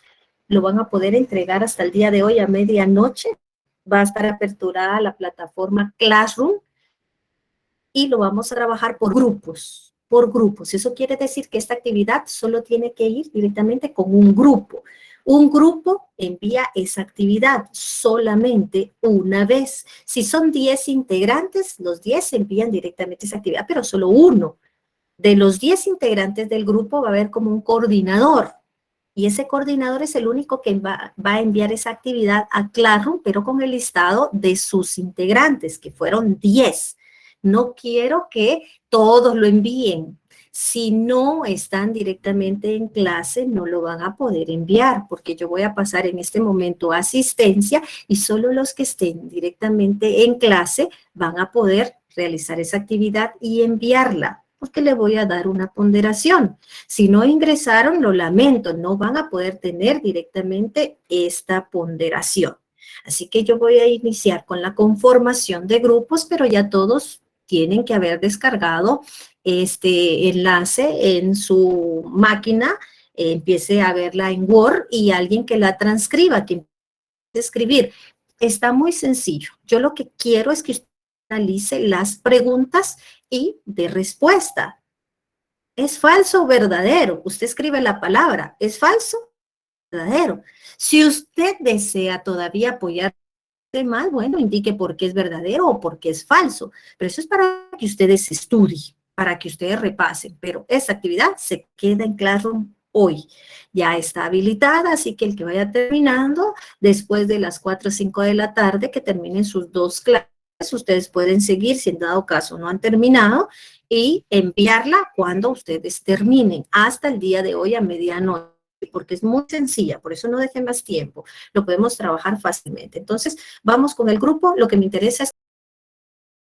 Lo van a poder entregar hasta el día de hoy a medianoche. Va a estar aperturada la plataforma Classroom y lo vamos a trabajar por grupos. Por grupos. Eso quiere decir que esta actividad solo tiene que ir directamente con un grupo. Un grupo envía esa actividad solamente una vez. Si son 10 integrantes, los 10 envían directamente esa actividad, pero solo uno. De los 10 integrantes del grupo va a haber como un coordinador. Y ese coordinador es el único que va a enviar esa actividad a Classroom, pero con el listado de sus integrantes, que fueron 10. No quiero que todos lo envíen. Si no están directamente en clase, no lo van a poder enviar, porque yo voy a pasar en este momento a asistencia y solo los que estén directamente en clase van a poder realizar esa actividad y enviarla, porque le voy a dar una ponderación. Si no ingresaron, lo lamento, no van a poder tener directamente esta ponderación. Así que yo voy a iniciar con la conformación de grupos, pero ya todos tienen que haber descargado este enlace en su máquina, empiece a verla en Word y alguien que la transcriba, que empiece a escribir. Está muy sencillo. Yo lo que quiero es que usted analice las preguntas y de respuesta. ¿Es falso o verdadero? Usted escribe la palabra. ¿Es falso o verdadero? Si usted desea todavía apoyar mal, bueno, indique por qué es verdadero o por qué es falso. Pero eso es para que ustedes estudien, para que ustedes repasen. Pero esta actividad se queda en Classroom hoy. Ya está habilitada, así que el que vaya terminando, después de las 4 o 5 de la tarde, que terminen sus 2 clases, ustedes pueden seguir, si en dado caso no han terminado, y enviarla cuando ustedes terminen, hasta el día de hoy a medianoche, porque es muy sencilla, por eso no dejen más tiempo, lo podemos trabajar fácilmente. Entonces, vamos con el grupo, lo que me interesa es